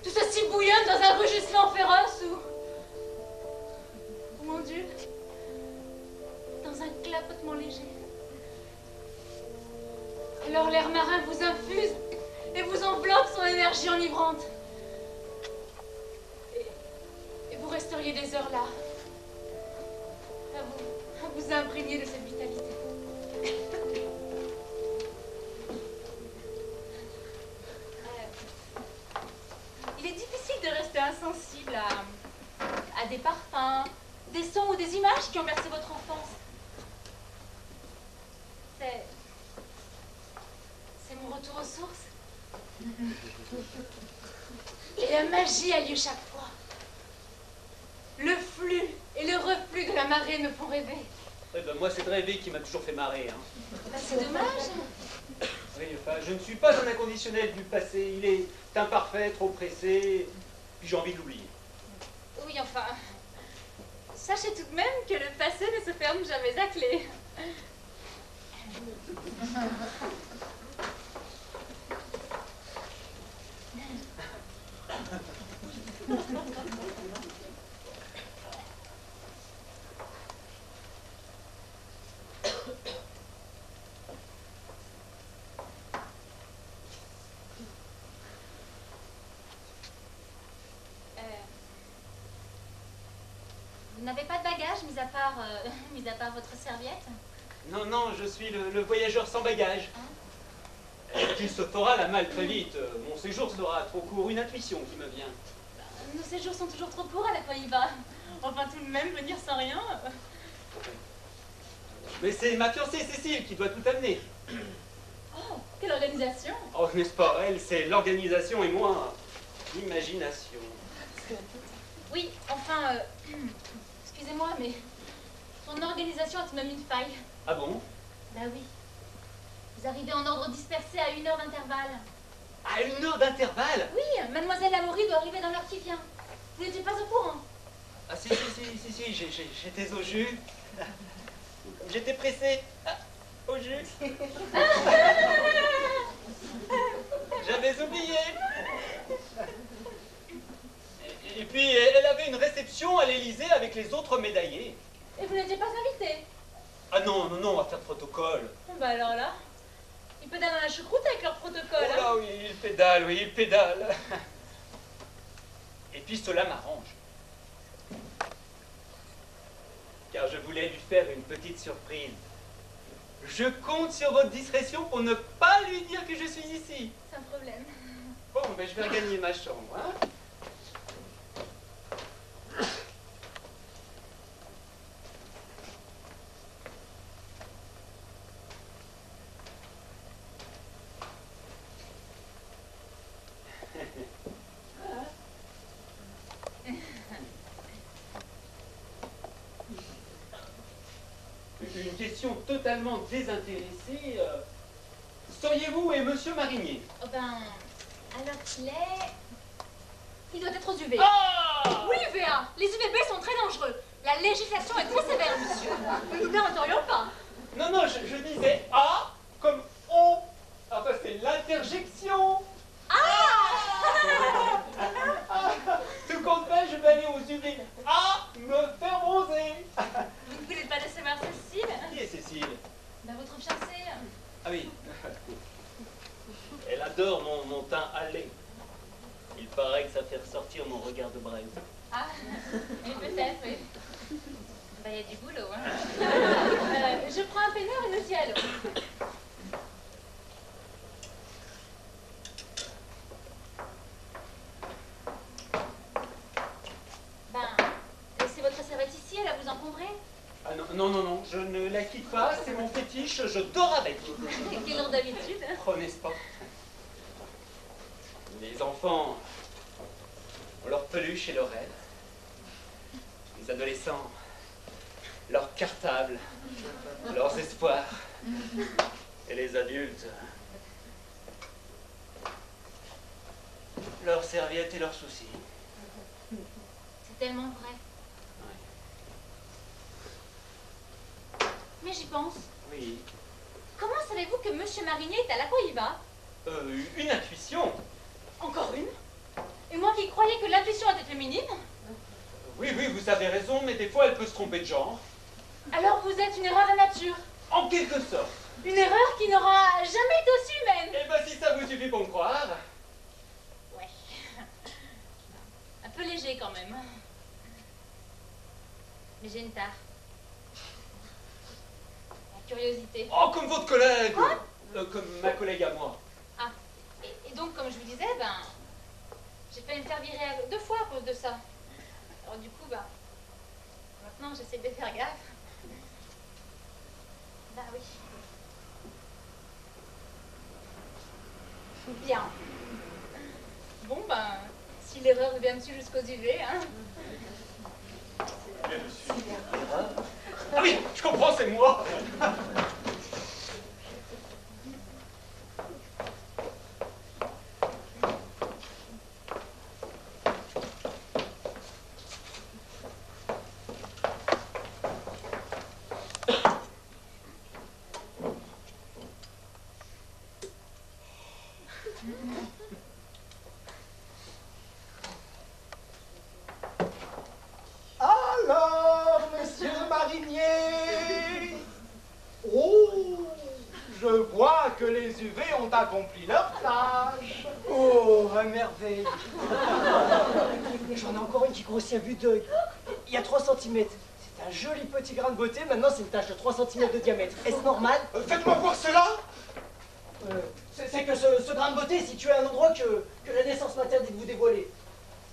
Tout ceci bouillonne dans un rugissement féroce ou ondule dans un clapotement léger. Alors l'air marin vous infuse et vous enveloppe son énergie enivrante. Et vous resteriez des heures là, à vous imprégner de cette vitalité. Il est difficile de rester insensible à des parfums, des sons ou des images qui ont bercé votre enfance. C'est mon retour aux sources. Et la magie a lieu chaque fois. Le flux et le reflux de la marée me font rêver. Eh ben moi, c'est de rêver qui m'a toujours fait marrer. Hein. Ben, c'est dommage. Oui, enfin, je ne suis pas un inconditionnel du passé. Il est imparfait, trop pressé, puis j'ai envie de l'oublier. Oui, enfin, sachez tout de même que le passé ne se ferme jamais à clé. Vous n'avez pas de bagages, mis à part votre serviette? Non, non, je suis le voyageur sans bagages. Il se fera la malle très vite. Mon séjour sera trop court. Une intuition qui me vient. Nos séjours sont toujours trop courts à la Coïba. Enfin, tout de même, venir sans rien. Mais c'est ma fiancée Cécile qui doit tout amener. Oh, quelle organisation! Oh, n'est-ce pas? Elle, c'est l'organisation et moi, l'imagination. Oui, enfin, excusez-moi, mais son organisation a tout de même une faille. Ah bon? Bah oui. Vous arrivez en ordre dispersé à 1 heure d'intervalle. À 1 heure d'intervalle? Oui, mademoiselle Amaury doit arriver dans l'heure qui vient. Vous n'étiez pas au courant? Ah si, j'étais au jus. J'étais pressé. Ah, au jus. J'avais oublié. Et puis, elle avait une réception à l'Élysée avec les autres médaillés. Et vous n'étiez pas invité? Ah non, non, non, on va faire protocole. Bah alors là, ils pédalent dans la choucroute avec leur protocole. Oh là, oui, il pédale, oui, il pédale. Et puis cela m'arrange. Car je voulais lui faire une petite surprise. Je compte sur votre discrétion pour ne pas lui dire que je suis ici. Sans problème. Bon, ben je vais regagner ma chambre, hein. Une question totalement désintéressée. Seriez-vous et Monsieur Marinier? Oh ben, alors qu'il est... Il doit être aux UV. Ah! Oui, UVA. Les UVB sont très dangereux. La législation est très sévère, monsieur. Nous ne l'entendrions pas. Non, non, je disais A comme O. Enfin, c'est l'interjection. Ah! Tout compte fait, je vais aller aux UV A me faire bronzer. Vous ne voulez pas laisser voir Cécile? Qui est Cécile? Ben, votre fiancée. Ah oui. Elle adore mon teint hâlé. Il paraît que ça fait ressortir mon regard de braise. Ah, oui, peut-être, oui. Ben, il y a du boulot, hein. Je prends un peineur et nous y allons. Ben, laissez votre serviette ici, elle va vous encombrer. Ah non, non, non, non, je ne la quitte pas, c'est mon fétiche, je dors avec. Quelle heure d'habitude? Oh, n'est-ce pas? Les enfants ont leur peluche et leur rêve. Les adolescents, leurs cartables, leurs espoirs. Et les adultes, leurs serviettes et leurs soucis. C'est tellement vrai. Mais j'y pense. Oui. Comment savez-vous que Monsieur Marinier est à la Coïba? Une intuition. Encore une? Et moi qui croyais que l'intuition était féminine? Oui, oui, vous avez raison, mais des fois elle peut se tromper de genre. Alors vous êtes une erreur de nature. En quelque sorte. Une erreur qui n'aura jamais été aussi humaine. Eh ben si ça vous suffit pour me croire. Ouais. Un peu léger quand même. Mais j'ai une tare. La curiosité. Oh, comme votre collègue. Quoi? Comme ma collègue à moi. Ah. Et donc, comme je vous disais, ben... j'ai failli me faire virer 2 fois à cause de ça. Alors du coup, ben... maintenant, j'essaie de faire gaffe. Bah oui. Bien. Bon, ben... si l'erreur vient dessus jusqu'aux UV, hein... Ah oui, je comprends, c'est moi. Alors, monsieur Marinier, oh, je vois que les UV ont accompli leur tâche. Oh, à merveille. J'en ai encore une qui grossit à vue d'œil. il y a 3 cm. C'est un joli petit grain de beauté, maintenant c'est une tache de 3 cm de diamètre. Est-ce normal? Faites-moi voir cela. C'est que ce grain de beauté est situé à un endroit que la naissance m'interdit de vous dévoiler.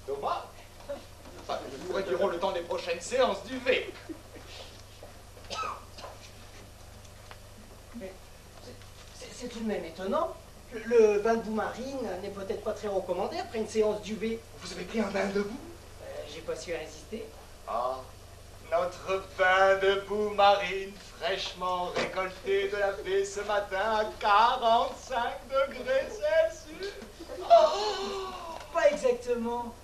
Dommage. Enfin, nous réduirons le temps des prochaines séances du V. Mais c'est tout de même étonnant. Le bain de boue marine n'est peut-être pas très recommandé après une séance d'UV. Vous avez pris un bain de boue? J'ai pas su résister. Ah, notre bain de boue marine fraîchement récolté de la baie ce matin à 45 degrés Celsius. Pas exactement.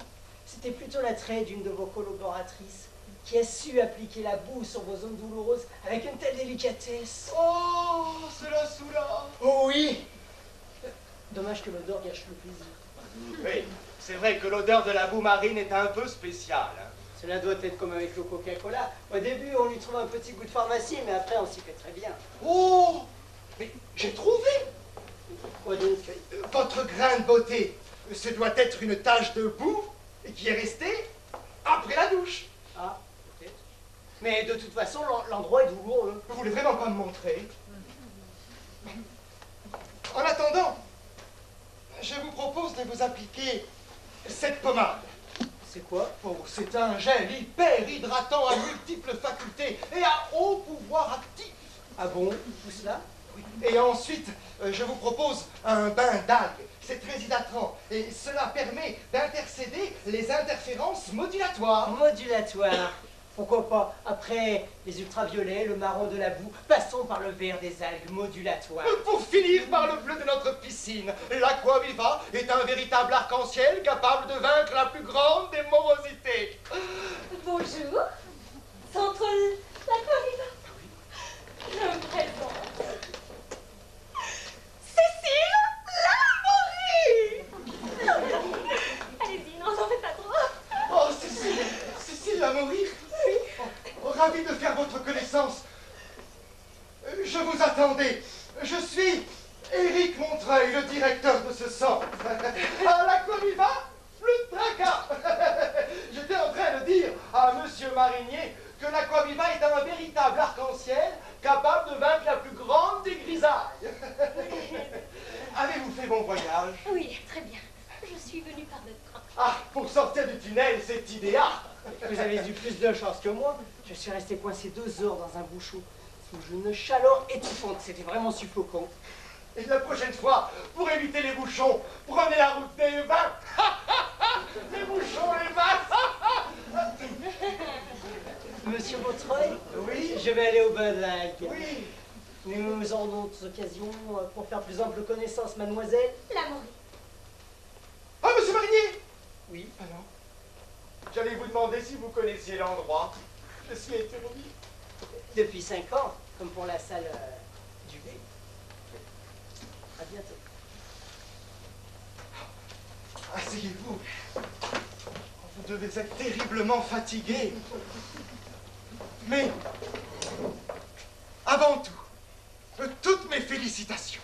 C'était plutôt l'attrait d'une de vos collaboratrices qui a su appliquer la boue sur vos zones douloureuses avec une telle délicatesse. Oh, cela soulage. Oh oui. Dommage que l'odeur gâche le plaisir. Oui, c'est vrai que l'odeur de la boue marine est un peu spéciale. Hein. Cela doit être comme avec le Coca-Cola. Au début, on lui trouve un petit goût de pharmacie, mais après, on s'y fait très bien. Oh, mais j'ai trouvé. Quoi donc? Votre grain de beauté, ce doit être une tache de boue qui est restée après la douche. Ah, peut-être. Mais de toute façon, l'endroit est douloureux. Vous voulez vraiment pas me montrer? En attendant, je vous propose de vous appliquer cette pommade. C'est quoi? Oh, c'est un gel hyper hydratant à multiples facultés et à haut pouvoir actif. Ah bon? Tout cela? Oui. Et ensuite, je vous propose un bain d'algues. C'est très hydratant et cela permet d'intercéder les interférences modulatoires. Modulatoire. Pourquoi pas? Après les ultraviolets, le marron de la boue, passons par le vert des algues modulatoires. Pour finir par le bleu de notre piscine, l'Aquaviva est un véritable arc-en-ciel capable de vaincre la plus grande des morosités. Bonjour. Centre l'Aquaviva. Je me présente. Cécile Lamourie. Allez-y, non, j'en fais pas trop. Oh, Cécile Lamourie. Oh, ravi de faire votre connaissance. Je vous attendais. Je suis Éric Montreuil, le directeur de ce centre. À l'Aquaviva, plus de tracas. J'étais en train de dire à Monsieur Marinier que l'Aquaviva est un véritable arc-en-ciel capable de vaincre la plus grande des grisailles. Avez-vous fait bon voyage? Oui, très bien. Je suis venue par le train. Ah, pour sortir du tunnel, c'est idéal. Vous avez eu plus de chance que moi. Je suis resté coincé 2 heures dans un bouchon sous une chaleur étouffante. C'était vraiment suffocant. Et la prochaine fois, pour éviter les bouchons, prenez la route des vins. Les bouchons, les vins. Monsieur Montreuil? Oui. Je vais aller au bain d'algues. Oui. Nous aurons d'autres occasions pour faire plus ample connaissance, mademoiselle. Lamourie. Ah, Monsieur Marinier. Oui. Ah non. J'allais vous demander si vous connaissiez l'endroit. Je suis étourdi. Depuis 5 ans, comme pour la salle du V. À bientôt. Asseyez-vous. Vous devez être terriblement fatigué. Mais, avant tout, toutes mes félicitations.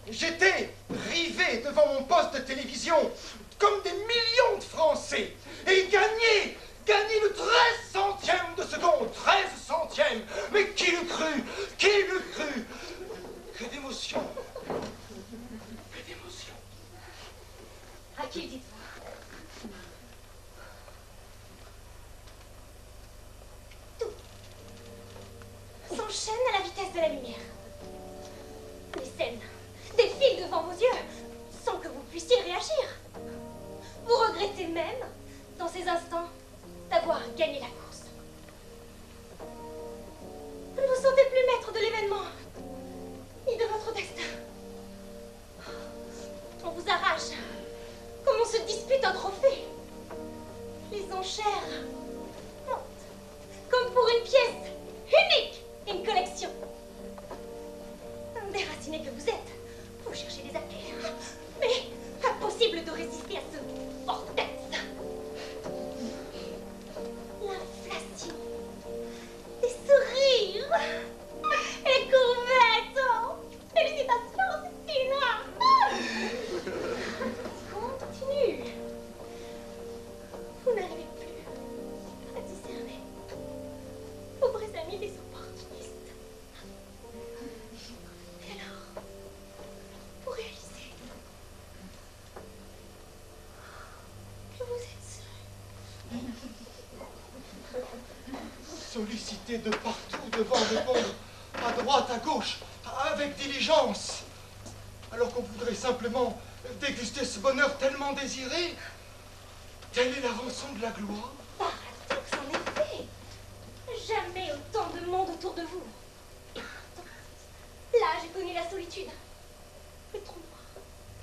J'étais rivé devant mon poste de télévision, comme des millions de Français, et gagné le 13 centièmes de seconde, 13 centièmes. Mais qui l'eût cru? Qui l'eût cru? Que d'émotion. Que d'émotion. À qui le dites-vous? Tout s'enchaîne à la vitesse de la lumière. Les scènes défilent devant vos yeux sans que vous puissiez réagir. Vous regrettez même, dans ces instants, d'avoir gagné la course. Vous ne vous sentez plus maître de l'événement, ni de votre destin. On vous arrache, comme on se dispute un trophée. Les enchères montent, comme pour une pièce unique, une collection. Déraciné que vous êtes, vous cherchez des acquets, mais impossible de résister à ce vortex. L'inflation, des sourires, les courbettes. Oh, félicitations, Cécile. Continue. Vous n'arrivez plus à vous êtes seul. Sollicité de partout, devant répondre à droite, à gauche, avec diligence, alors qu'on voudrait simplement déguster ce bonheur tellement désiré. Telle est la rançon de la gloire. Paradoxe, en effet. Jamais autant de monde autour de vous. Là, j'ai connu la solitude. Le trou noir.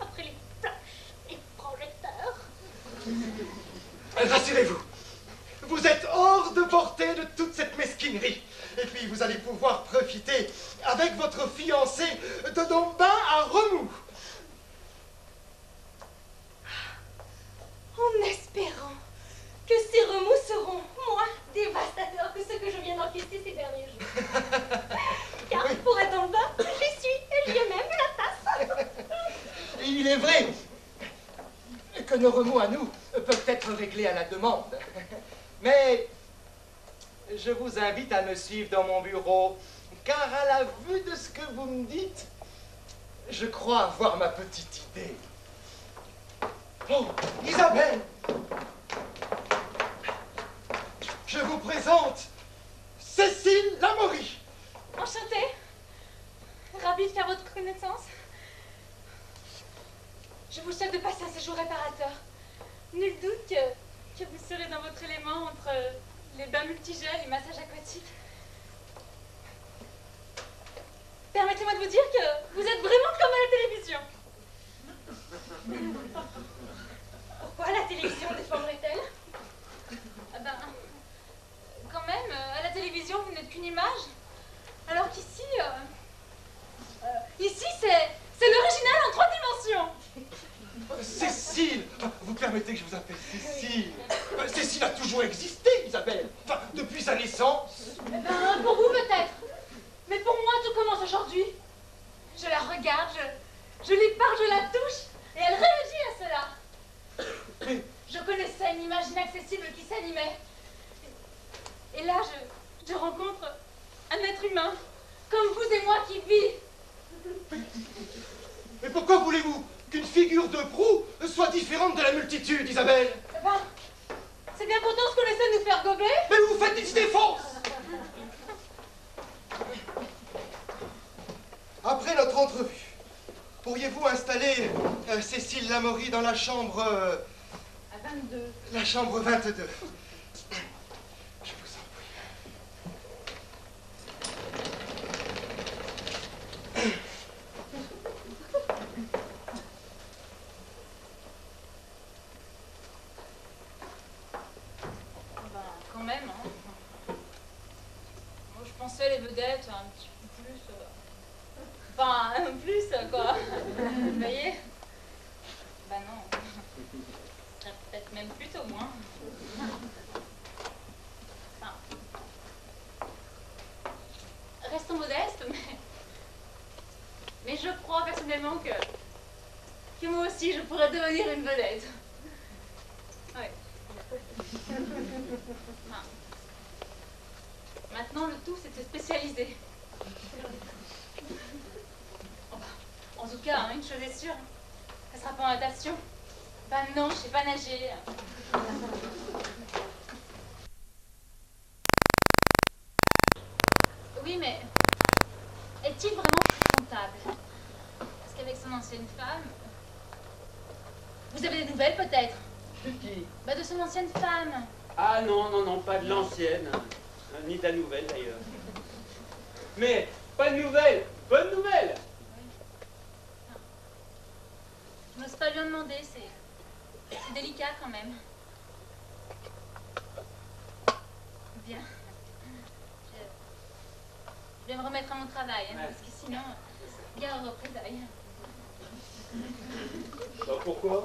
Après les flashs, les projecteurs. Rassurez-vous, vous êtes hors de portée de toute cette mesquinerie. Et puis vous allez pouvoir profiter avec votre fiancé de nos bains à remous. En espérant que ces remous seront moins dévastateurs que ceux que je viens d'encaisser ces derniers jours. Car pour être dans le bain, j'y suis et j'y ai même vu la tasse. Il est vrai que nos remous à nous peuvent être réglés à la demande. Mais je vous invite à me suivre dans mon bureau, car à la vue de ce que vous me dites, je crois avoir ma petite idée. Oh, Isabelle! Je vous présente Cécile Lamoury. Enchantée. Ravie de faire votre connaissance. Je vous souhaite de passer un séjour réparateur. Nul doute que vous serez dans votre élément entre les bains multigels et massages aquatiques. Permettez-moi de vous dire que vous êtes vraiment comme à la télévision. Pourquoi la télévision déformerait-elle? Ah ben, quand même, à la télévision, vous n'êtes qu'une image. Alors qu'ici, ici, c'est l'original en 3 dimensions. Cécile! Vous permettez que je vous appelle Cécile? Cécile a toujours existé, Isabelle. Enfin, depuis sa naissance. Eh ben, pour vous peut-être. Mais pour moi, tout commence aujourd'hui. Je la regarde, je lui parle, je la touche, et elle réagit à cela. Je connaissais une image inaccessible qui s'animait. Et là, je rencontre un être humain, comme vous et moi, qui vit. Mais pourquoi voulez-vous qu'une figure de proue soit différente de la multitude, Isabelle? Eh ben, c'est bien pourtant ce qu'on essaie de nous faire gober. Mais vous faites des idées fausses! Après notre entrevue, pourriez-vous installer Cécile Lamoury dans la chambre... À 22. La chambre 22. Je vous en prie. Ben, quand même, hein. Moi, je pensais les vedettes un petit peu plus... Enfin, plus, quoi. Vous voyez? Ben non. Ce serait peut-être même plutôt moins. Enfin, restons modestes, mais je crois personnellement que moi aussi je pourrais devenir une vedette. Ouais. Enfin, maintenant, le tout, c'est de se spécialiser. En tout cas, hein, une chose est sûre, ça sera pas en natation. Ben non, je sais pas nager. Oui, mais est-il vraiment fréquentable? Parce qu'avec son ancienne femme... Vous avez des nouvelles, peut-être? De qui? Bah, de son ancienne femme. Ah non, non, non, pas de l'ancienne. Ni de la nouvelle, d'ailleurs. Mais, pas de nouvelles, bonne nouvelle! Je n'ose pas lui en demander, c'est délicat quand même. Bien. Je vais me remettre à mon travail, hein, parce que sinon, gare aux représailles. Bah, pourquoi?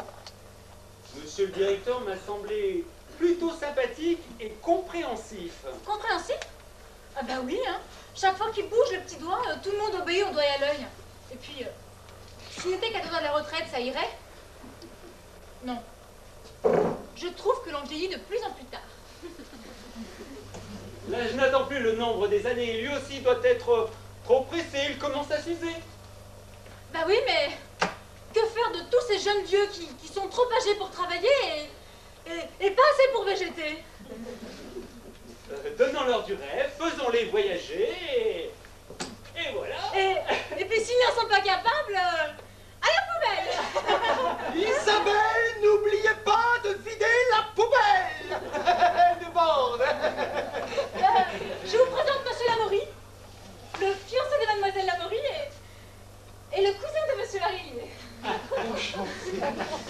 Monsieur le directeur m'a semblé plutôt sympathique et compréhensif. Compréhensif? Ah bah oui, hein. Chaque fois qu'il bouge le petit doigt, tout le monde obéit au doigt et à l'œil. Et puis, s'il n'était qu'à 2 ans de la retraite, ça irait? Non. Je trouve que l'on vieillit de plus en plus tard. Là, je n'attends plus le nombre des années. Lui aussi doit être trop pressé. Il commence à s'user. Bah oui, mais que faire de tous ces jeunes vieux qui sont trop âgés pour travailler et été. Donnons-leur du rêve, faisons-les voyager, et voilà. Et puis s'ils n'en sont pas capables, à la poubelle. Isabelle, n'oubliez pas de vider la poubelle de bord. Je vous présente Monsieur Lamoury, le fiancé de Mademoiselle Lamoury et le cousin de Monsieur Marillier. Enchanté.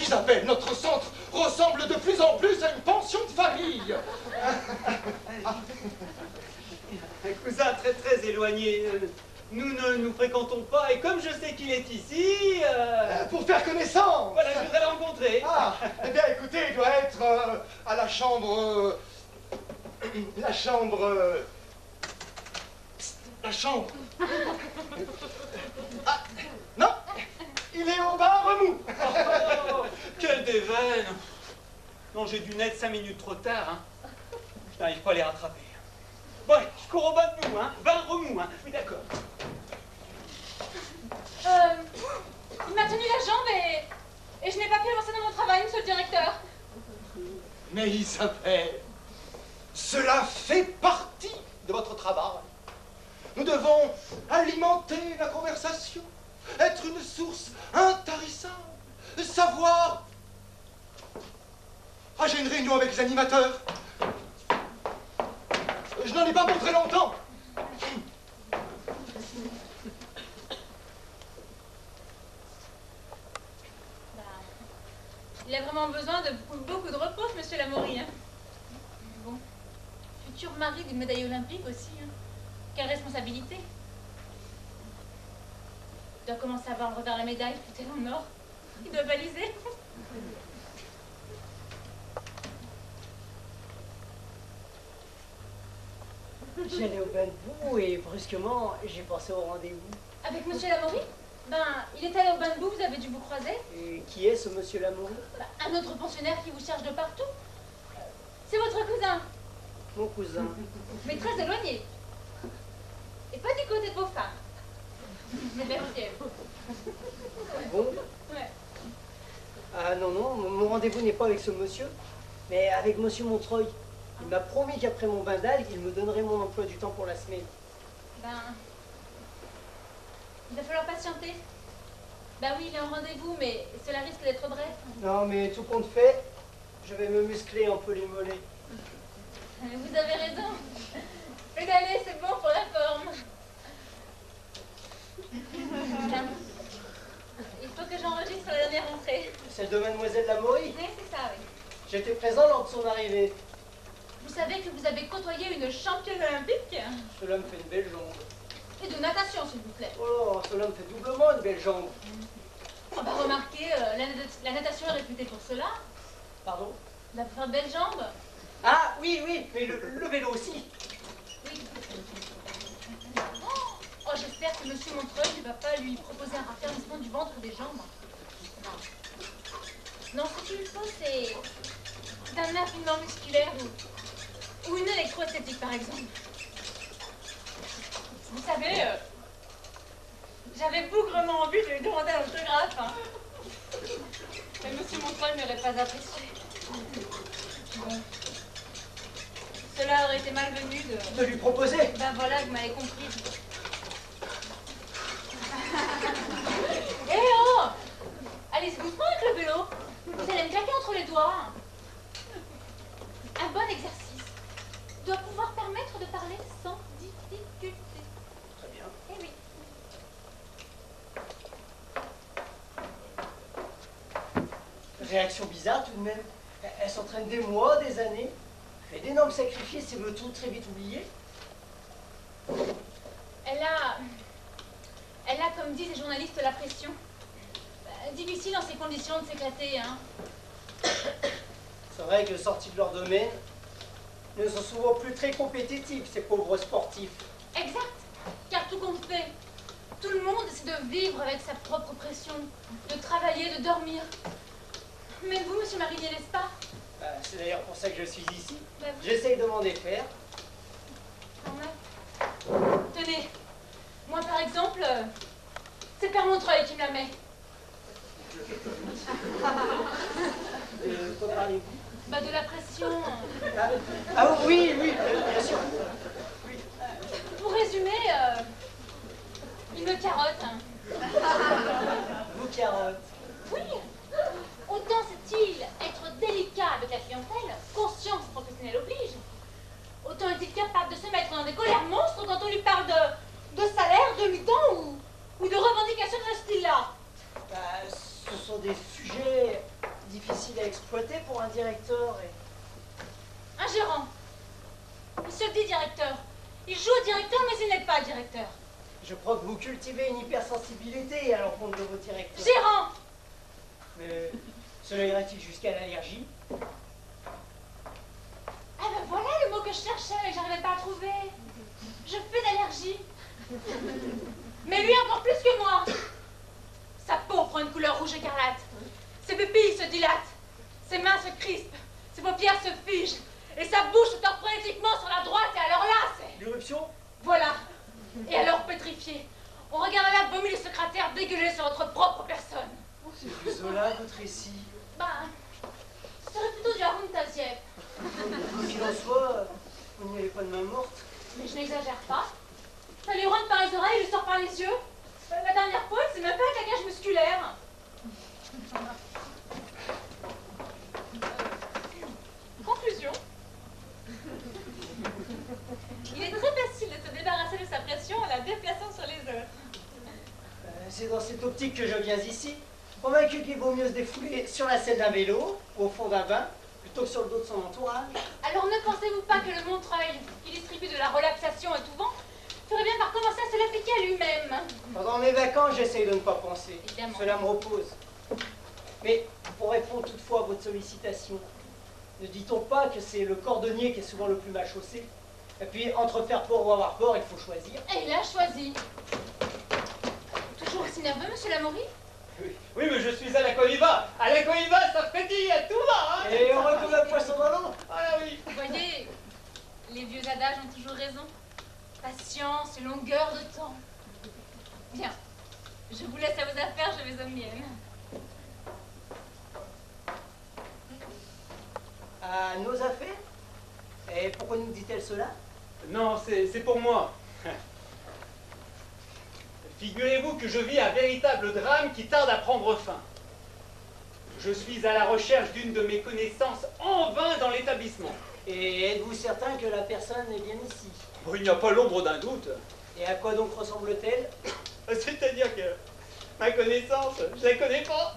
Isabelle, notre centre ressemble de plus en plus à une pension de famille. Un cousin très très éloigné. Nous ne nous fréquentons pas, et comme je sais qu'il est ici... Pour faire connaissance. Voilà, je voudrais le rencontrer. Ah, eh bien écoutez, il doit être à la chambre... la chambre... la chambre... Ah, non, il est au bar remous. Oh, quelle déveine. Non, j'ai dû naître 5 minutes trop tard, hein. Je n'arrive pas à les rattraper. Bon, allez, je cours au bain de nous, hein. Vin remous, hein. Oui, d'accord. Il m'a tenu la jambe et je n'ai pas pu avancer dans mon travail, monsieur le directeur. Mais Isabelle, cela fait partie de votre travail. Nous devons alimenter la conversation, être une source intarissable, savoir... Ah, j'ai une réunion avec les animateurs. Je n'en ai pas pour très longtemps. Il a vraiment besoin de beaucoup de repos, monsieur Lamoury. Hein. Bon, futur mari d'une médaille olympique aussi. Hein. Quelle responsabilité. Il doit commencer à avoir le revers la médaille, tout est en or. Il doit baliser. J'allais au bain de boue et brusquement, j'ai pensé au rendez-vous. Avec monsieur Lamoury? Ben, il est allé au bain de boue, vous avez dû vous croiser. Et qui est ce monsieur Lamoury? Ben, un autre pensionnaire qui vous cherche de partout. C'est votre cousin, Mon cousin. mais très éloigné. Et pas du côté de vos femmes. Mais bien fier. Bon? Ouais. Ah non, non, mon rendez-vous n'est pas avec ce monsieur, mais avec monsieur Montreuil. Il m'a promis qu'après mon bain d'algues, il me donnerait mon emploi du temps pour la semaine. Ben, il va falloir patienter. Ben oui, il est en rendez-vous, mais cela risque d'être bref. Non, mais tout compte fait, je vais me muscler un peu les mollets. Vous avez raison. Pédaler, c'est bon pour la forme. Bien. Il faut que j'enregistre la dernière entrée. Celle de mademoiselle Lamoury. Oui, c'est ça, oui. J'étais présent lors de son arrivée. Vous savez que vous avez côtoyé une championne olympique? Cela me fait une belle jambe. Et de natation, s'il vous plaît. Oh, cela me fait doublement une belle jambe. On va remarquer, la natation est réputée pour cela. Pardon? Pour faire de belles jambes. Ah, oui, oui, mais le vélo aussi. Oui. Oh, j'espère que monsieur Montreuil ne va pas lui proposer un raffermissement du ventre ou des jambes. Non, ce qu'il faut, c'est un affinement musculaire ou une électroesthétique, par exemple. Vous savez, j'avais bougrement envie de lui demander un autographe. Hein. Mais monsieur Montreuil n'aurait pas apprécié. Bon. Cela aurait été malvenu De lui proposer. Ben voilà, vous m'avez compris. Eh oh! Allez-y doucement avec le vélo. Vous allez me claquer entre les doigts. Un bon exercice doit pouvoir permettre de parler sans difficulté. Très bien. Eh oui. Réaction bizarre tout de même. Elle s'entraîne des mois, des années, fait d'énormes sacrifices et veut tout très vite oublier. Elle a, comme disent les journalistes, la pression. Difficile dans ces conditions de s'éclater, hein. C'est vrai que sortis de leur domaine, ils ne sont souvent plus très compétitifs, ces pauvres sportifs. Exact, car tout compte fait. Tout le monde essaie de vivre avec sa propre pression, de travailler, de dormir. Mais vous, monsieur Marillier, n'est-ce pas? C'est d'ailleurs pour ça que je suis ici. Bah, J'essaye de m'en défaire. quand même. Tenez, moi par exemple, c'est le père Montreuil qui me la met. De quoi parlez-vous? Bah de la pression. Oui, bien sûr. Oui. Pour résumer, il me carotte. Vous carotte. Oui. Autant sait-il être délicat avec la clientèle, conscience professionnelle oblige. Autant est-il capable de se mettre dans des colères monstres quand on lui parle de salaire, de mi-temps ou de revendications de ce style-là. Ce sont des sujets difficiles à exploiter pour un directeur et... Un gérant. Il se dit directeur. Il joue au directeur, mais il n'est pas directeur. Je crois que vous cultivez une hypersensibilité à l'encontre de vos directeurs. Gérant. Mais cela irait-il jusqu'à l'allergie? Ah ben voilà le mot que je cherchais, mais que j'arrivais pas à trouver. Je fais d'allergie. Mais lui encore plus que moi. Sa peau prend une couleur rouge écarlate. Ses pupilles se dilatent. Ses mains se crispent. Ses paupières se figent. Et sa bouche se tord frénétiquement sur la droite. Et alors là, c'est... L'éruption? Voilà. Et alors pétrifié, on regarde là vomir les secrétaires dégueuler sur votre propre personne. C'est du Zola, votre récit. Bah, ce serait plutôt du Haroun Taziev. Quoi qu'il en soit, on n'y avait pas de main morte. Mais je n'exagère pas. Ça lui rentre par les oreilles, il lui sort par les yeux. La dernière fois, c'est même pas un claquage musculaire. Conclusion. Il est très facile de se débarrasser de sa pression en la déplaçant sur les autres. C'est dans cette optique que je viens ici, convaincu qu'il vaut mieux se défouler sur la selle d'un vélo, au fond d'un bain, plutôt que sur le dos de son entourage. Alors ne pensez-vous pas que le Montreuil, qui distribue de la relaxation étouvant, ferait bien par commencer à se l'appliquer à lui-même? Pendant mes vacances, j'essaye de ne pas penser. Évidemment. Cela me repose. Mais pour répondre toutefois à votre sollicitation, ne dit-on pas que c'est le cordonnier qui est souvent le plus mal chaussé? Et puis, entre faire port ou avoir port, il faut choisir. Et il a choisi. Toujours aussi nerveux, monsieur Lamory? Oui, mais je suis à la Cohiba. À la Cohiba, ça pétille à tout va, hein. Et heureux comme un poisson dans l'eau. Ah oui. Vous voyez, les vieux adages ont toujours raison. Patience et longueur de temps. Bien. Je vous laisse à vos affaires, je vais aux miennes. À nos affaires? Et pourquoi nous dit-elle cela? Non, c'est pour moi. Figurez-vous que je vis un véritable drame qui tarde à prendre fin. Je suis à la recherche d'une de mes connaissances en vain dans l'établissement. Et êtes-vous certain que la personne est bien ici? Bon, il n'y a pas l'ombre d'un doute. Et à quoi donc ressemble-t-elle? C'est-à-dire que ma connaissance, je la connais pas.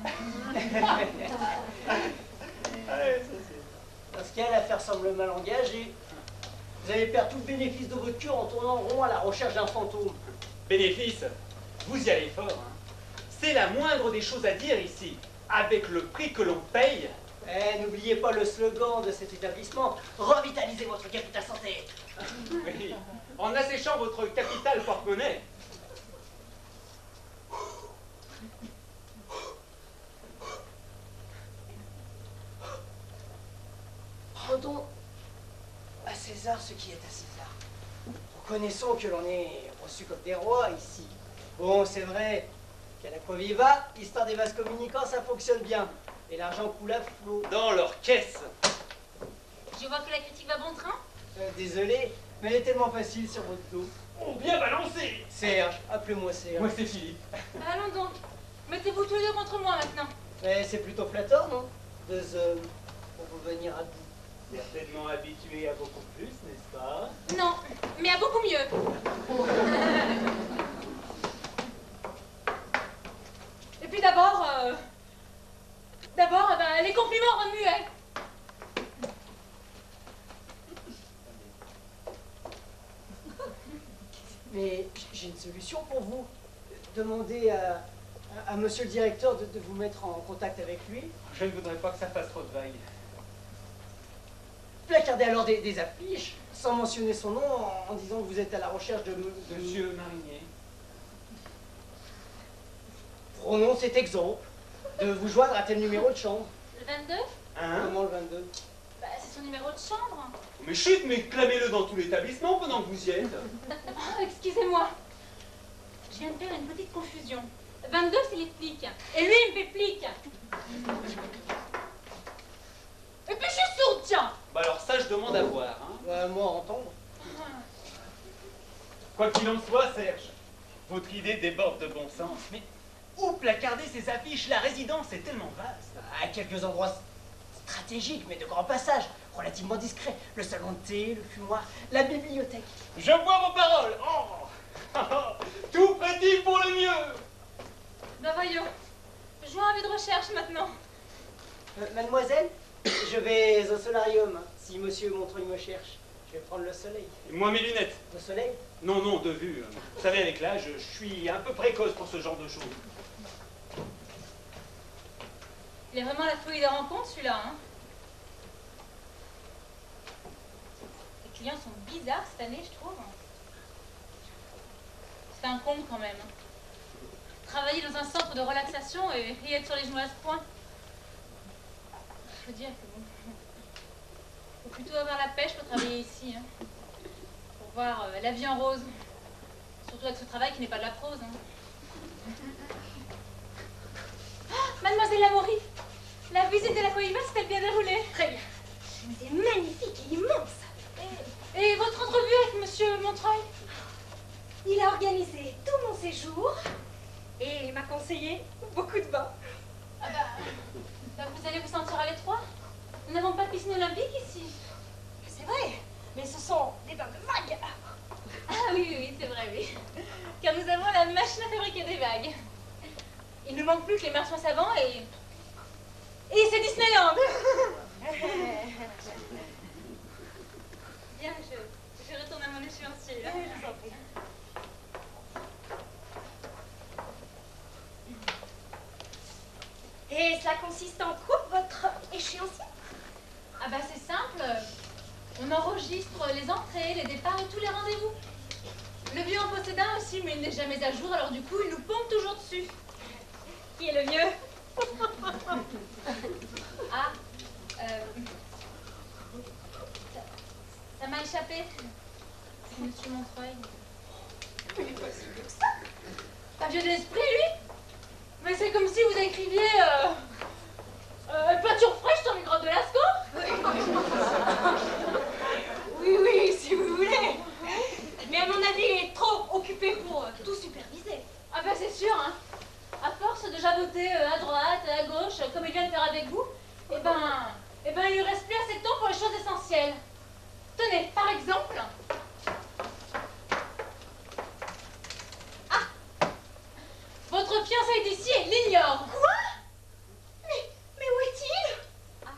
Ouais, ça, c'est... Dans ce cas, l'affaire semble mal engagée. Vous allez perdre tout le bénéfice de votre cure en tournant rond à la recherche d'un fantôme. Bénéfice, vous y allez fort. Hein. C'est la moindre des choses à dire ici. Avec le prix que l'on paye. Eh, n'oubliez pas le slogan de cet établissement. Revitalisez votre capital santé. Oui, en asséchant votre capital porte-monnaie. Rendons à César ce qui est à César. Reconnaissons que l'on est reçus comme des rois ici. Bon, c'est vrai qu'à la Coviva, l'histoire des vases communicants, ça fonctionne bien. Et l'argent coule à flot. Dans leur caisse. Je vois que la critique va bon train. Désolé, mais elle est tellement facile sur votre dos. Oh, bien balancé. Serge, appelez-moi Serge. Moi, c'est Philippe. Allons donc. Mettez-vous tous les deux contre moi maintenant. Mais c'est plutôt flatteur, non? Deux hommes pour vous venir à bout. Certainement habitué à beaucoup plus, n'est-ce pas? Non, mais à beaucoup mieux. Et puis d'abord, eh ben, les compliments remuaient. Mais j'ai une solution pour vous. Demandez à monsieur le directeur de vous mettre en contact avec lui. Je ne voudrais pas que ça fasse trop de vagues. Placardez alors des affiches, sans mentionner son nom, en disant que vous êtes à la recherche de... Monsieur Marinier. Prenons cet exemple, de vous joindre à tel numéro de chambre. Le 22? Hein? Comment le 22? Bah, c'est son numéro de chambre. Mais chut, mais clamez-le dans tout l'établissement pendant que vous y êtes. Oh, excusez-moi. Je viens de faire une petite confusion. 22, c'est les flics. Et lui, il me fait flic. Et puis je suis sourde je demande à voir. Hein. Moi, entendre. Quoi qu'il en soit, Serge, votre idée déborde de bon sens. Mais où placarder ces affiches? La résidence est tellement vaste. À quelques endroits stratégiques, mais de grands passages, relativement discrets. Le salon de thé, le fumoir, la bibliothèque. Je vois vos paroles. Oh tout fait-il pour le mieux. Ben voyons, jouons à vue de recherche maintenant. Mademoiselle, je vais au solarium. Si monsieur Montreuil me cherche, je vais prendre le soleil. Et moi, mes lunettes. Le soleil? Non, non, de vue. Vous savez, avec l'âge, je suis un peu précoce pour ce genre de choses. Il est vraiment la folie des rencontres, celui-là, hein. Les clients sont bizarres cette année, je trouve. C'est un comble quand même. Travailler dans un centre de relaxation et être sur les genoux à ce point. Je veux dire que bon, faut plutôt avoir la pêche pour travailler ici, hein. Pour voir la vie en rose. Surtout avec ce travail qui n'est pas de la prose, hein. Ah, Mademoiselle Lamoury, la visite de la Cohiba s'est-elle bien déroulée? Très bien. C'est magnifique et immense. Et votre entrevue avec Monsieur Montreuil? Il a organisé tout mon séjour et m'a conseillé beaucoup de bains. Ah bah, vous allez vous sentir à l'étroit? Nous n'avons pas de piscine olympique ici. C'est vrai, mais ce sont des bains de vagues. Ah oui, c'est vrai, oui. Car nous avons la machine à fabriquer des vagues. Il ne manque plus que les marchands savants et c'est Disneyland. Bien, je retourne à mon échéancier. Là. Je vous en prie. Et cela consiste en quoi, votre échéancier? Ah bah c'est simple. On enregistre les entrées, les départs et tous les rendez-vous. Le vieux en possède un aussi, mais il n'est jamais à jour, alors du coup, il nous pompe toujours dessus. Qui est le vieux? Ah, ça m'a échappé. C'est Monsieur Montreuil. Il n'est pas si vieux que ça. Pas vieux d'esprit, lui? Mais c'est comme si vous écriviez peinture fraîche sur les grottes de Lascaux. Oui, si vous voulez. Mais à mon avis, il est trop occupé pour tout superviser. Ah bah c'est sûr, hein. À force de jaboter à droite, à gauche, comme il vient de faire avec vous, eh ben, il lui reste plus assez de temps pour les choses essentielles. Tenez, par exemple... Ah! Votre fiancé est ici et l'ignore. Quoi? Mais où est-il? Ah,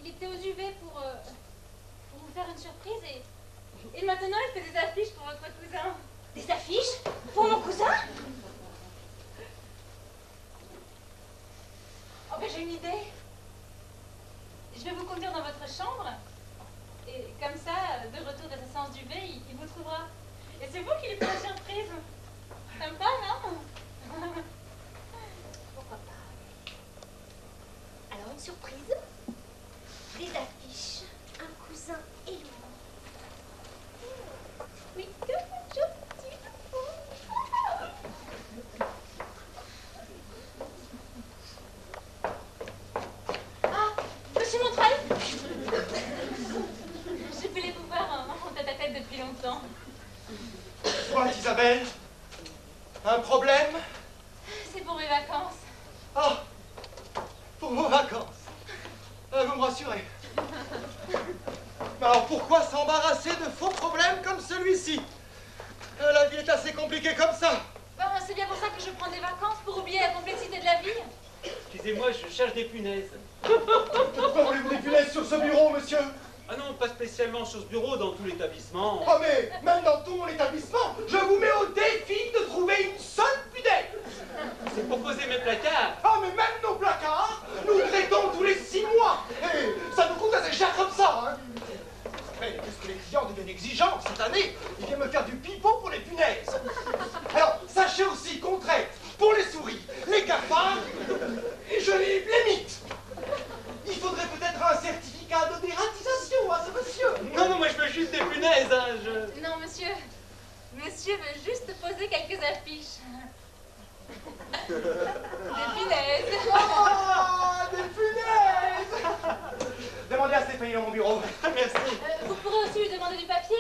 il était aux UV pour vous faire une surprise et maintenant il fait des affiches pour votre cousin. Des affiches? Pour mon cousin? Oh ben j'ai une idée. Je vais vous conduire dans votre chambre et comme ça, de retour de sa séance d'UV, il vous trouvera. Et c'est vous qui lui faites la surprise. Sympa, non? Pourquoi pas? Alors une surprise? Des affiches, un cousin et moi. Oui, que joli. Ah, Monsieur Montreuil. Je voulais vous voir en tête-à-tête depuis longtemps. Soit, Isabelle, un problème? C'est pour mes vacances. Ah, pour vos vacances. Vous me rassurez. Mais alors pourquoi s'embarrasser de faux problèmes comme celui-ci? La vie est assez compliquée comme ça. Ben, c'est bien pour ça que je prends des vacances, pour oublier la complexité de la vie. Excusez-moi, je cherche des punaises. Pourquoi voulez-vous des punaises sur ce bureau, monsieur? Ah non, pas spécialement sur ce bureau, dans tout l'établissement. Oh mais, même dans tout mon établissement, je vous mets au défi de trouver une seule punaise. C'est pour poser mes placards. Ah mais même nos placards, nous traitons tous les 6 mois. Et ça nous coûte assez cher comme ça, hein. Mais qu'est-ce que les clients deviennent exigeants cette année? Ils viennent me faire du pipeau pour les punaises. Alors, sachez aussi qu'on traite pour les souris, les cafards, et je les limite. Il faudrait peut-être un certificat de dératisation à ce monsieur. Non, moi je veux juste des punaises, hein, Non, monsieur. Monsieur veut juste poser quelques affiches. Des punaises. Ah, des punaises. Demandez à cette Stéphanie dans mon bureau. Merci. Vous pourrez aussi lui demander du papier.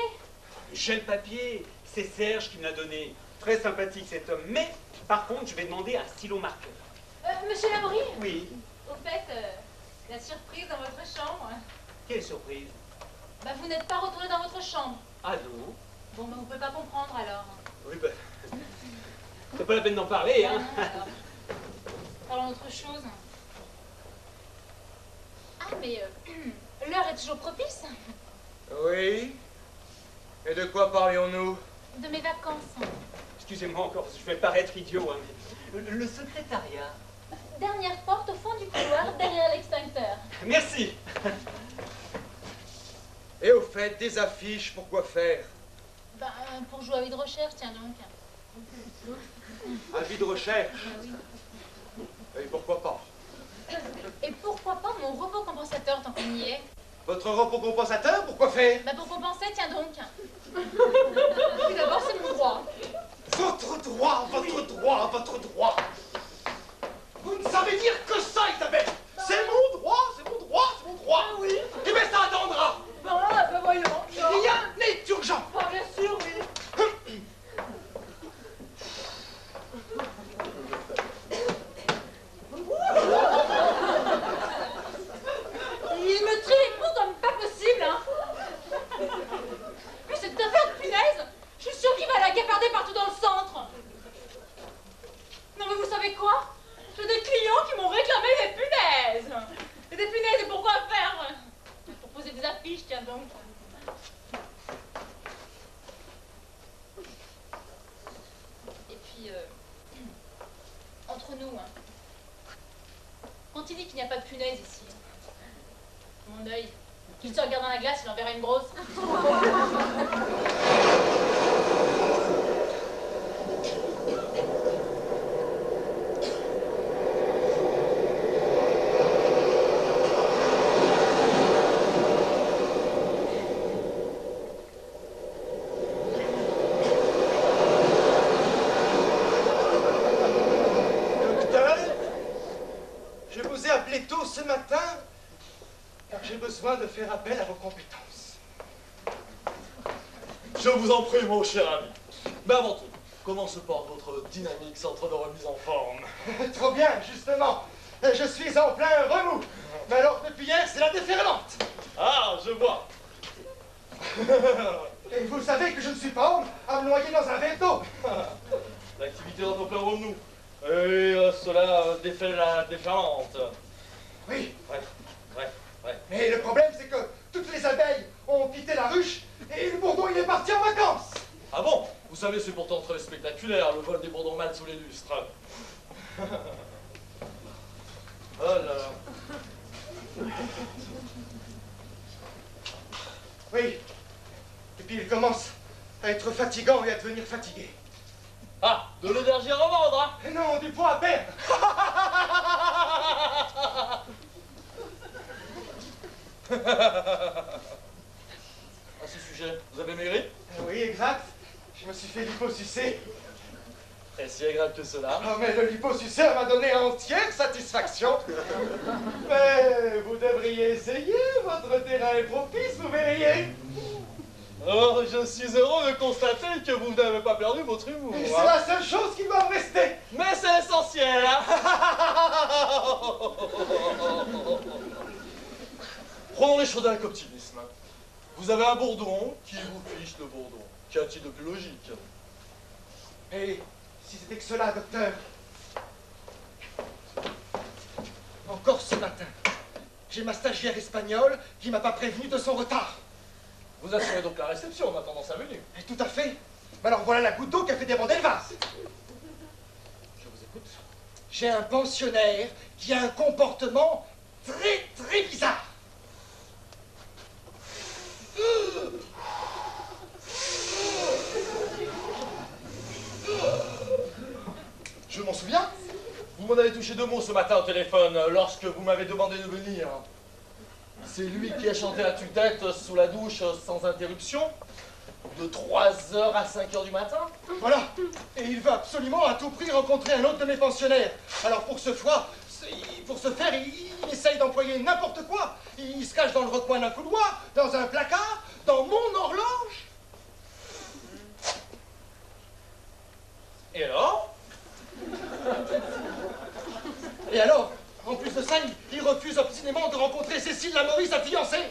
J'ai le papier. C'est Serge qui me l'a donné. Très sympathique cet homme. Mais, par contre, je vais demander un stylo marqueur. Monsieur Laborie, Oui. au fait, la surprise dans votre chambre. Quelle surprise. Bah, vous n'êtes pas retourné dans votre chambre. Ah non. Bon, bah, vous pouvez pas comprendre alors. Oui, bah... C'est pas la peine d'en parler, hein. Non, alors. Parlons d'autre chose. Ah, mais l'heure est toujours propice. Oui. Et de quoi parlions-nous? De mes vacances. Excusez-moi encore, je vais paraître idiot, hein, mais... Le secrétariat. Dernière porte au fond du couloir, derrière l'extincteur. Merci. Et au fait, des affiches, pour quoi faire? Ben, pour jouer à vie de recherche, tiens donc. Avis de recherche. Ah oui. Et pourquoi pas? Et pourquoi pas mon repos compensateur tant qu'on y est? Votre repos compensateur, pourquoi faire? Bah pour compenser, tiens donc. Tout d'abord, c'est mon droit. Votre droit, votre droit, votre droit. Vous ne savez dire que ça, Isabelle. C'est mon droit, c'est mon droit, c'est mon droit. Ah oui. Eh bien, ça attendra. Ben voyons. Rien n'est urgent. Ah, bien sûr, oui. Il me trie les pouces comme pas possible, hein. Mais cette affaire de punaise, je suis sûre qu'il va la gafarder partout dans le centre. Non mais vous savez quoi? J'ai des clients qui m'ont réclamé des punaises. Et des punaises, et pourquoi faire? Pour poser des affiches, tiens donc. Et puis, entre nous, hein, quand il dit qu'il n'y a pas de punaises ici, mon œil, qu'il se regarde dans la glace, il en verra une grosse. Docteur, je vous ai appelé tôt ce matin car j'ai besoin de faire appel à vos compétences. Je vous en prie, mon cher ami. Mais avant tout, comment se porte votre dynamique centre de remise en forme? Trop bien, justement. Je suis en plein remous. Mais alors, depuis hier, c'est la déferlante. Ah, je vois. Et vous savez que je ne suis pas homme à me noyer dans un verre d'eau. L'activité dans plein remous. Et cela défait la déferlante. Oui, Ouais. mais le problème, c'est que toutes les abeilles ont quitté la ruche et le bourdon, il est parti en vacances. Ah bon? Vous savez, c'est pourtant très spectaculaire, le vol des bourdons mâles sous les lustres. Oh là là. Oui. Et puis il commence à être fatigant et à devenir fatigué. Ah, de l'énergie à revendre, hein? Et non, du poids à perdre. À ce sujet, vous avez maigri? Oui, exact. Je me suis fait liposucer. Et si agréable que cela. Oh, mais le liposuceur m'a donné entière satisfaction. Mais vous devriez essayer, votre terrain est propice, vous verriez. Oh, je suis heureux de constater que vous n'avez pas perdu votre humour. Et c'est Hein? la seule chose qui doit me rester. Mais c'est l'essentiel, hein? Prenons les choses avec optimisme. Vous avez un bourdon, qui vous fiche le bourdon? Qu'y a-t-il de plus logique? Et si c'était que cela, docteur. Encore ce matin, j'ai ma stagiaire espagnole qui m'a pas prévenu de son retard. Vous assurez donc la réception en attendant sa venue. Et tout à fait. Mais alors voilà la goutte d'eau qui a fait déborder le vase. Je vous écoute. J'ai un pensionnaire qui a un comportement très bizarre. Je m'en souviens. Vous m'en avez touché deux mots ce matin au téléphone lorsque vous m'avez demandé de venir. C'est lui qui a chanté à tue-tête sous la douche sans interruption, de 3h à 5h du matin. Voilà. Et il veut absolument à tout prix rencontrer un autre de mes pensionnaires. Alors pour ce fois, il pour ce faire, il essaye d'employer n'importe quoi. Il se cache dans le recoin d'un couloir, dans un placard, dans mon horloge. Et alors? Et alors, en plus de ça, il refuse obstinément de rencontrer Cécile Lamoury, sa fiancée.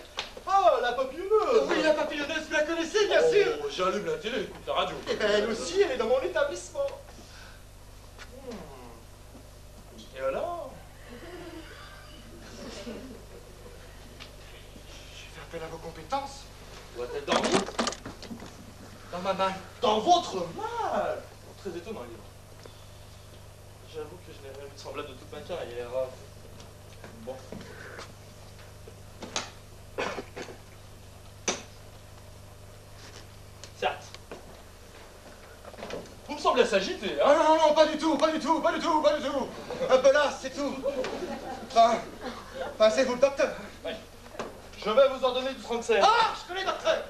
Oh, la papillonneuse! Oui, la papillonneuse, vous la connaissez, bien sûr. Oh, j'allume la télé, j'écoute la radio. Et ben, elle aussi, elle est dans mon établissement. Et alors? J'ai fait appel à vos compétences. Doit-elle dormir? Dans ma main. Dans votre malle! Très étonnant, il est. J'avoue que je n'ai rien vu de semblable de toute ma carrière. Bon. Certes. Vous me semblez s'agiter, Ah hein? non, non, pas du tout, pas du tout, pas du tout, pas du tout. Un peu là, c'est tout. Enfin, c'est vous le docteur. Oui. Je vais vous ordonner du Franxer. Ah, je connais docteur.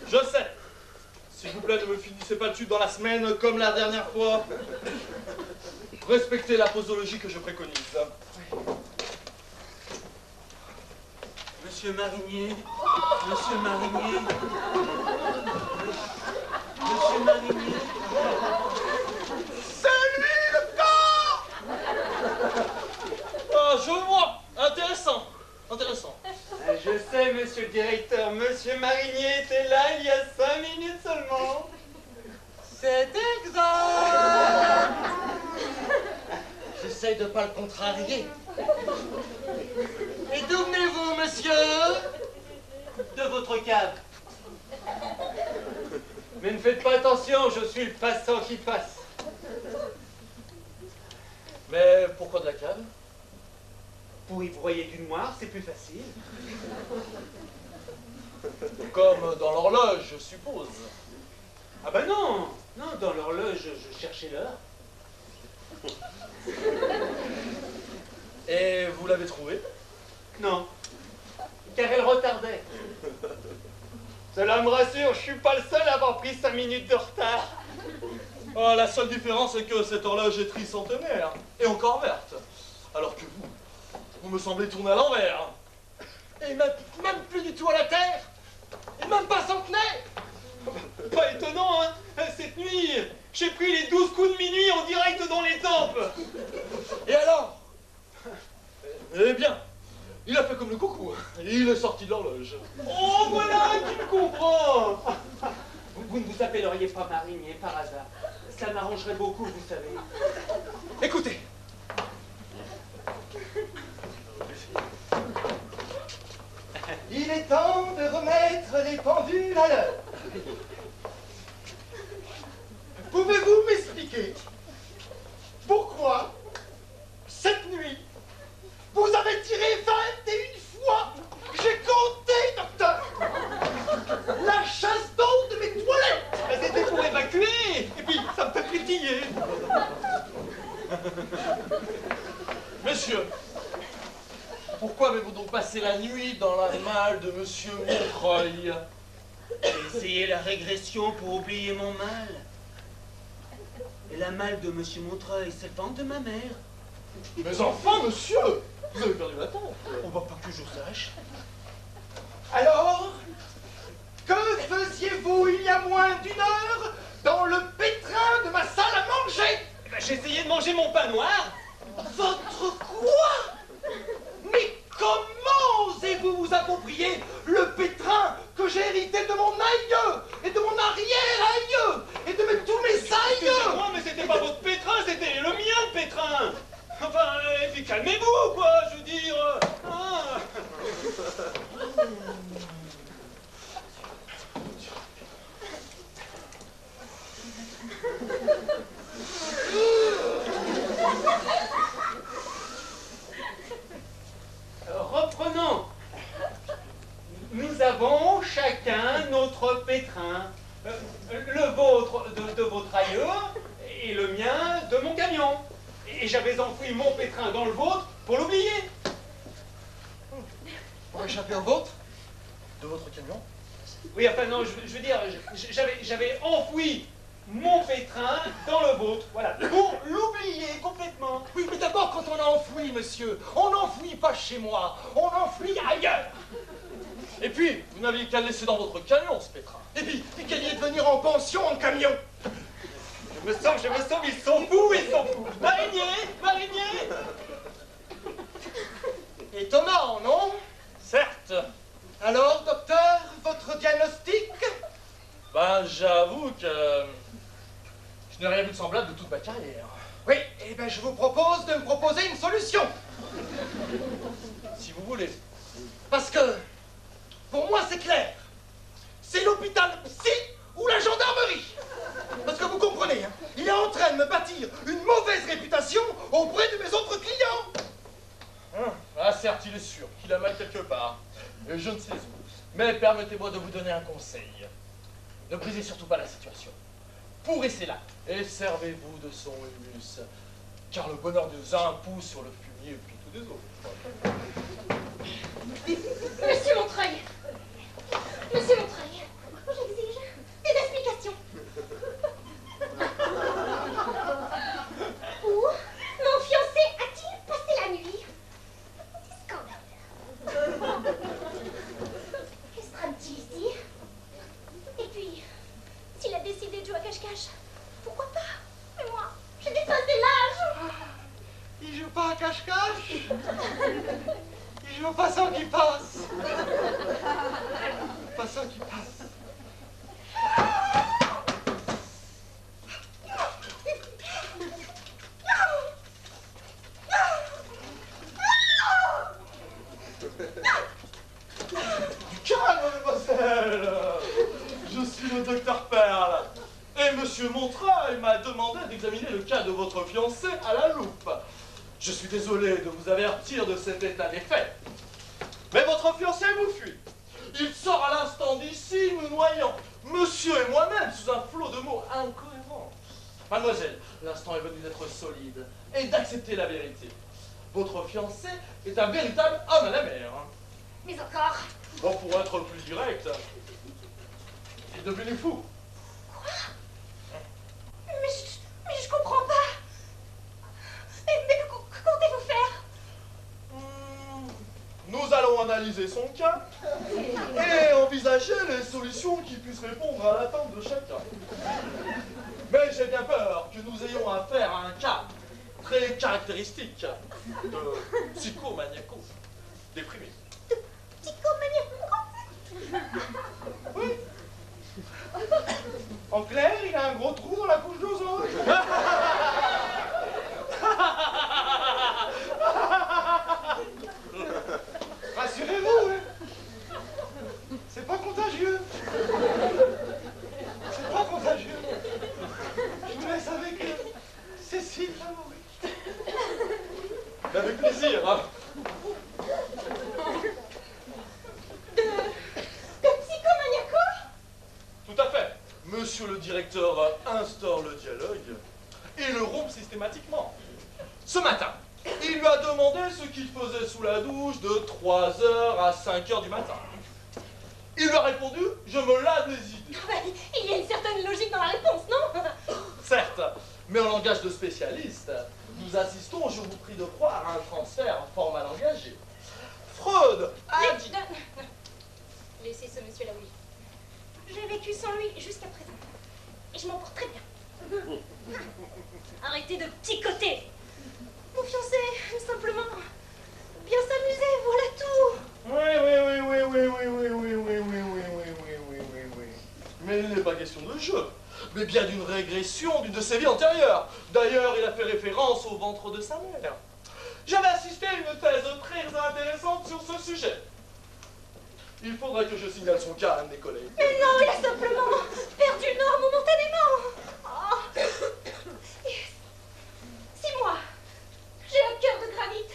Je sais. S'il vous plaît, ne me finissez pas le tube dans la semaine comme la dernière fois. Respectez la posologie que je préconise. Monsieur Marinier, Monsieur Marinier, Monsieur Marinier. C'est lui le corps. Ah, je vois. Intéressant. Intéressant. Je sais, monsieur le directeur, monsieur Marinier était là il y a 5 minutes seulement. C'est exact. J'essaye de pas le contrarier. Et d'où venez-vous, monsieur? De votre cave. Mais ne faites pas attention, je suis le passant qui passe. Mais pourquoi de la cave? Pour y broyer du noir, c'est plus facile. Comme dans l'horloge, je suppose. Ah ben non, non, dans l'horloge, je cherchais l'heure. Et vous l'avez trouvé? Non, car elle retardait. Cela me rassure, je suis pas le seul à avoir pris 5 minutes de retard. Ah, la seule différence, c'est que cette horloge est tricentenaire, et encore verte. Alors que vous me semblez tourner à l'envers. Et même plus du tout à la terre. Et même pas centenaire. Pas étonnant, hein. Cette nuit, j'ai pris les 12 coups de minuit en direct dans les tempes. Et alors? Eh bien, il a fait comme le coucou. Il est sorti de l'horloge. Oh, voilà qui me comprend. Vous ne vous appelleriez pas Marinier par hasard. Ça m'arrangerait beaucoup, vous savez. Écoutez. Il est temps de remettre les pendules à l'heure. Pouvez-vous m'expliquer pourquoi, cette nuit, vous avez tiré 21 fois? J'ai compté, docteur, la chasse d'eau de mes toilettes. C'était pour évacuer. Et puis, ça me fait pétiller. Monsieur, pourquoi avez-vous donc passé la nuit dans la malle de Monsieur Montreuil? J'ai essayé la régression pour oublier mon mal. Et la malle de Monsieur Montreuil, c'est le ventre de ma mère. Mais enfin, monsieur, vous avez perdu la tête. On va pas que je sache. Alors, que faisiez-vous il y a moins d'une heure dans le pétrin de ma salle à manger? Eh ben, j'ai essayé de manger mon pain noir. Votre quoi? Mais comment osez-vous vous approprier le pétrin que j'ai hérité de mon aïeux et de mon arrière-aïeux et de tous mes C'était aïeux? moi, mais c'était pas votre pétrin, c'était le mien, le pétrin. Enfin, et puis calmez-vous, quoi, je veux dire. Ah. Reprenons. Nous avons chacun notre pétrin. Le vôtre de votre aïeux et le mien de mon camion. Et j'avais enfoui mon pétrin dans le vôtre pour l'oublier. Pour échapper au vôtre? De votre camion? Oui, enfin non, je veux dire, j'avais enfoui mon pétrin dans le vôtre. Voilà, pour l'oublier complètement. Oui, mais d'abord, quand on a enfoui, monsieur, on n'enfouit pas chez moi, on enfuit ailleurs. Et puis, vous n'aviez qu'à le laisser dans votre camion, ce pétrin. Et puis qu'elle de venir en pension en camion. Je me sens, ils sont fous, ils sont fous. Marinier. Étonnant, non? Certes. Alors, docteur, votre diagnostic? Ben, j'avoue que je n'ai rien vu de semblable de toute ma carrière. Oui, eh bien, je vous propose de me proposer une solution. Si vous voulez. Parce que, pour moi, c'est clair. C'est l'hôpital psy ou la gendarmerie. Parce que vous comprenez, hein, il est en train de me bâtir une mauvaise réputation auprès de mes autres clients. Ah, certes, il est sûr qu'il a mal quelque part. Et je ne sais où. Mais permettez-moi de vous donner un conseil. Ne brisez surtout pas la situation. Pourrissez-la et servez-vous de son humus. Car le bonheur des uns pousse sur le fumier plutôt des autres. Monsieur Montreuil, j'exige des explications. Où mon fiancé a-t-il passé la nuit? Scandale. Que se trame-t-il ici? Et puis, s'il a décidé de jouer à cache-cache, pourquoi pas? Mais moi, j'ai dépassé l'âge. Il joue pas à cache-cache. Il joue au passant qui passe. Passant qui passe. Du calme, mademoiselle. Je suis le docteur Perle. Et monsieur Montreuil m'a demandé d'examiner le cas de votre fiancé à la loupe. Je suis désolé de vous avertir de cet état des faits. Mais votre fiancé vous fuit. Il sort à l'instant d'ici, nous noyant, monsieur et moi-même, sous un flot de mots incohérents. Mademoiselle, l'instant est venu d'être solide et d'accepter la vérité. Votre fiancé est un véritable homme à la mer. Mais encore. Bon, pour être plus direct, il est devenu fou. Mais je comprends pas. Mais que comptez-vous faire? Nous allons analyser son cas et envisager les solutions qui puissent répondre à l'attente de chacun. Mais j'ai bien peur que nous ayons affaire à un cas très caractéristique de psychomaniaco déprimé. Oui. En clair, il a un gros trou dans la couche d'ozone. Rassurez-vous, hein. C'est pas contagieux. C'est pas contagieux. Je vous laisse avec Cécile Favori. Mais avec plaisir, hein. Tout à fait. Monsieur le directeur instaure le dialogue et le rompt systématiquement. Ce matin, il lui a demandé ce qu'il faisait sous la douche de 3h à 5h du matin. Il lui a répondu « Je me lave les idées ». Il y a une certaine logique dans la réponse, non? Certes, mais en langage de spécialiste, nous assistons, je vous prie de croire, à un transfert fort mal engagé. Freud a dit... Laissez ce monsieur-là, oui. J'ai vécu sans lui jusqu'à présent. Et je m'en porte très bien. Arrêtez de pticoter. Mon fiancé, simplement, bien s'amuser, voilà tout. Oui. Mais il n'est pas question de jeu, mais bien d'une régression d'une de ses vies antérieures. D'ailleurs, il a fait référence au ventre de sa mère. J'avais assisté à une thèse très intéressante sur ce sujet. Il faudrait que je signale son cas à un de mes collègues. Mais non, il a simplement perdu le nord momentanément. Oh. 6 mois. J'ai un cœur de granit.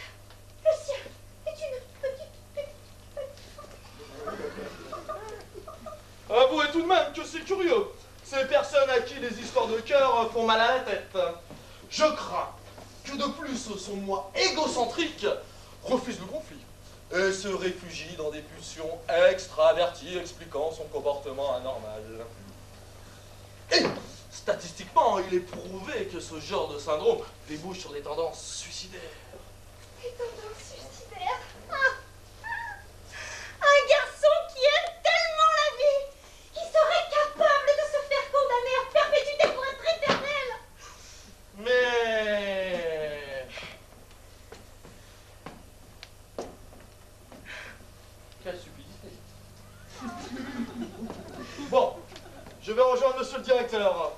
Le sien est une petite... Avouez tout de même que c'est curieux. Ces personnes à qui les histoires de cœur font mal à la tête. Je crains que de plus son moi égocentrique refuse le conflit et se réfugie dans des pulsions extraverties expliquant son comportement anormal. Et Statistiquement, il est prouvé que ce genre de syndrome débouche sur des tendances suicidaires. Des tendances suicidaires. Un garçon qui aime tellement la vie, qui serait capable de se faire condamner à perpétuité pour être éternel. Mais... quelle stupidité. Bon, je vais rejoindre monsieur le directeur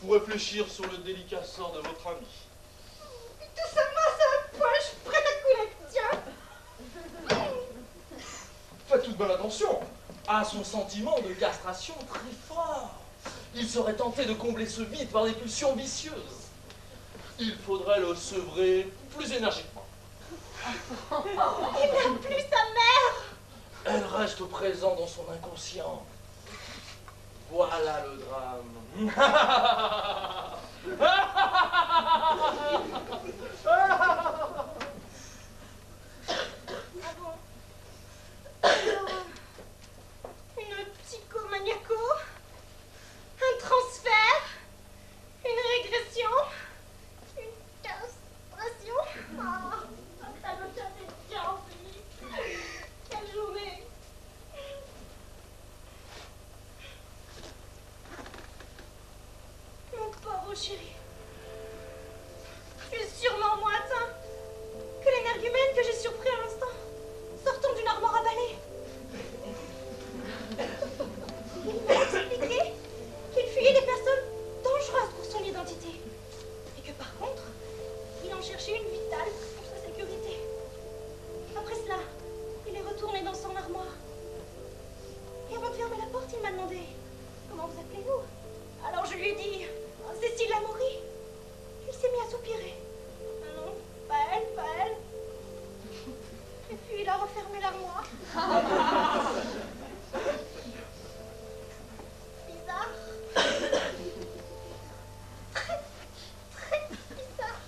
pour réfléchir sur le délicat sort de votre ami. Tout ça masse à la poche, prête à couler. Tiens. Faites toute bonne attention à son sentiment de castration très fort. Il serait tenté de combler ce vide par des pulsions vicieuses. Il faudrait le sevrer plus énergiquement. Il n'a plus sa mère. Elle reste présente dans son inconscient. Voilà le drame. Ah bon. Alors, une psychomaniaco, un transfert, une régression, une castration. Ah, ça me donne bien envie. Quelle journée. Mon pauvre chéri. Tu es sûrement moins atteint que l'énergumène que j'ai surpris à l'instant, sortant d'une armoire à balai. Il m'a expliqué qu'il fuyait des personnes dangereuses pour son identité. Et que par contre, il en cherchait une vitale pour sa sécurité. Après cela, il est retourné dans son armoire. Et avant de fermer la porte, il m'a demandé « Comment vous appelez-vous » Alors je lui ai dit « Cécile Lamoury ». Il s'est mis à soupirer. « Ah non, pas elle, pas elle. » Et puis il a refermé l'armoire. Bizarre. Très, très bizarre.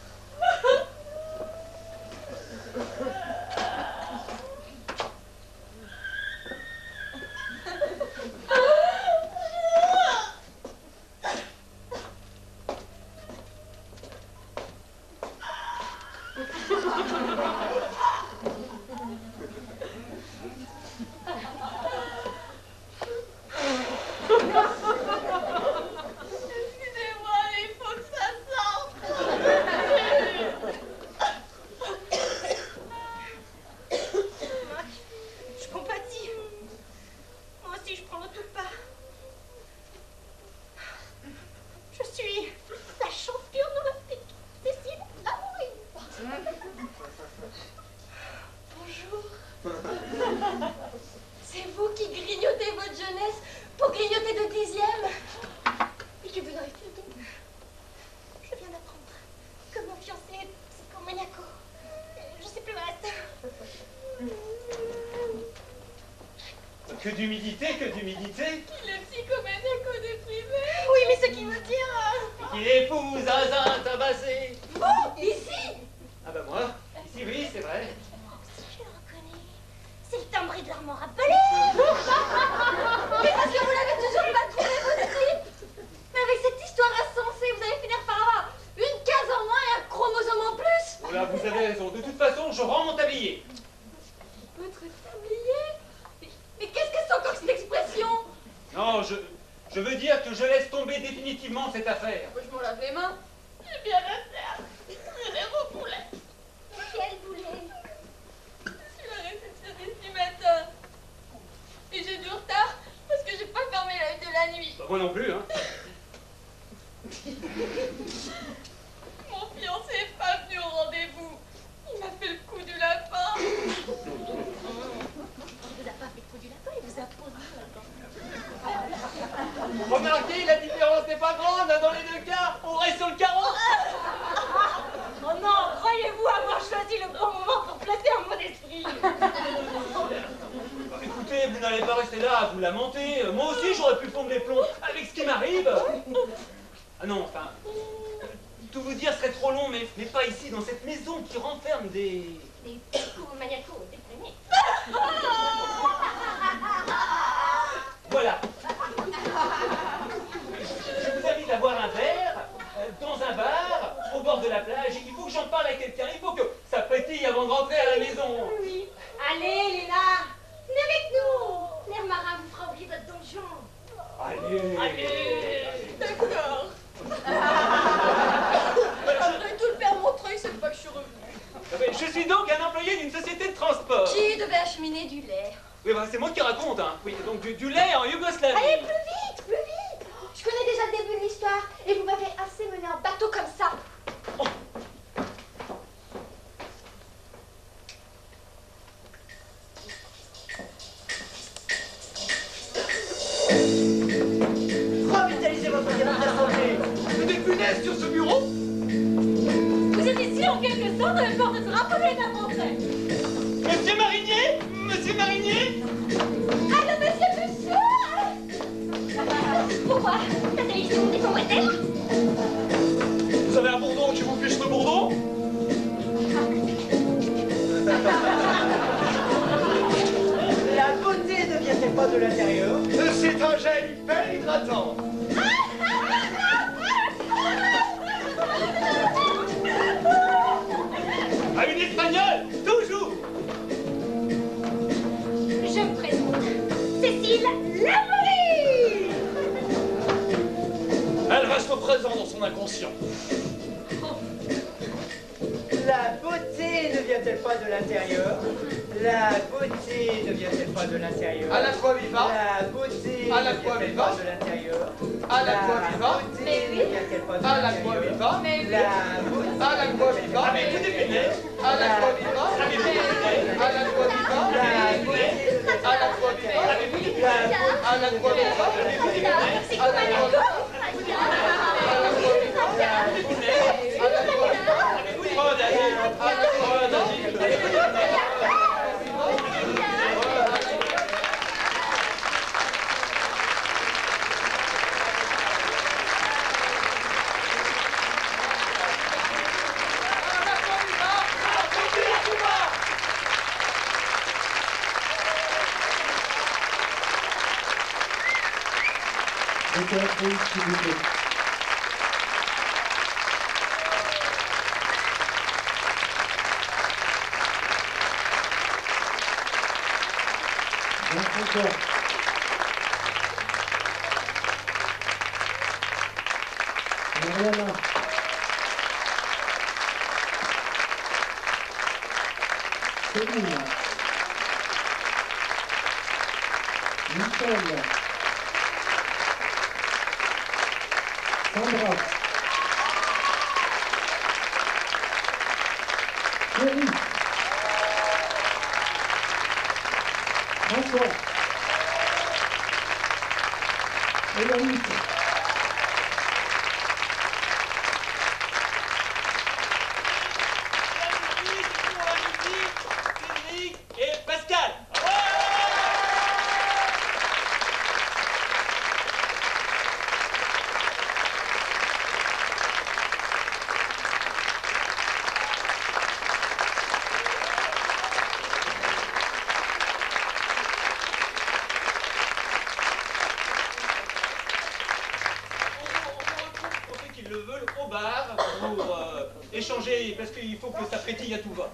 Excusez-moi, il faut que ça sorte. Mac, je compatis. Moi aussi, je prends le tout pas. Je suis la championne olympique, Cécile Lamoury. Bonjour. C'est vous qui grignotez votre jeunesse pour grignoter de 10e. Et que vous avez fait donc. Je viens d'apprendre que mon fiancé est psychomaniaco. Je sais plus le reste. Que d'humidité, que d'humidité. Il est psychomaniaco déprimé. Oui, mais ce qui veut dire... Qui épouse un tabassé. Oh, ici. Ah bah moi, ici oui, c'est vrai. Si je le reconnais, c'est le timbré de l'armoire à balai. Mais parce que vous l'avez toujours pas trouvé, votre type. Mais avec cette histoire insensée, vous allez finir par avoir une case en moins et un chromosome en plus. Voilà, vous avez raison. De toute façon, je rends mon tablier. Votre tablier. Mais qu'est-ce que c'est encore cette expression? Non, je veux dire que je laisse tomber définitivement cette affaire. Je m'en lave les mains. J'ai bien la terre. Je l'ai repoulé. Quel boulet? Je suis la réceptionniste du matin. Et j'ai du retard parce que j'ai pas fermé l'œil de la nuit. Bah, moi non plus, hein. Mon fiancé est pas venu au rendez-vous. Il m'a fait le coup du lapin. Il vous a pas fait le coup du lapin, il vous a posé le lapin. Remarquez, la différence n'est pas grande. Dans les deux cas, on reste sur le carreau. Oh non, croyez-vous avoir choisi le bon moment pour placer un mot d'esprit? Bah, écoutez, vous n'allez pas rester là à vous lamenter. Moi aussi, j'aurais pu fondre les plombs avec ce qui m'arrive. Ah non, enfin, tout vous dire serait trop long, mais pas ici, dans cette maison qui renferme des psychomaniacos déprimés. Voilà. Je vous invite à boire un verre. avant de rentrer à la maison. Oui. Allez, Léna, venez avec nous. L'air marin vous fera oublier votre donjon. Allez. D'accord. Après tout, le père Montreuil, c'est pas que je suis revenue. Je suis donc un employé d'une société de transport. Qui devait acheminer du lait? Oui, bah, c'est moi qui raconte, hein. Oui, donc du lait en Yougoslavie. Allez, plus vite, plus vite. Je connais déjà le début de l'histoire et vous m'avez assez mené en bateau comme ça. Revitalisez votre diamant d'assemblée. Des punaises sur ce bureau? Vous êtes ici en quelque sorte avec porte-drapeau de l'état français. Monsieur Marinier? Monsieur Marinier? Allô, monsieur! Pourquoi? Ta télévision des bretelles? Vous avez un bourdon qui vous fiche le bourdon? La beauté ne vient-elle pas de l'intérieur? C'est un gel hyper hydratant. À une espagnole, toujours. Je me présente. Cécile Lamourie. Elle reste présent dans son inconscient. La beauté ne vient-elle pas de l'intérieur? La beauté ne vient-elle pas de l'intérieur? À la fois viva. La beauté À la ne fois vient-elle viva. pas de l'intérieur? À la fois viva. beauté Mais oui. ne vient-elle pas de À la l'intérieur? fois viva. Mais oui. La beauté À la fois viva. Avec vous des punaises. À la fois viva. À la fois viva. La beauté À la fois viva. Avec vous des La punaises. beauté À la fois viva. C'est À la quoi fois d'accord? À la fois viva. Des punaises. À la fois viva. Avec vous des punaises. À la fois viva. Mariana. Céline. Michel. Sandra. Thierry. François. Héloïse. Cédric et Pascal. Pour ceux qui le veulent au bar pour échanger parce qu'il faut que ça frétille à tout va.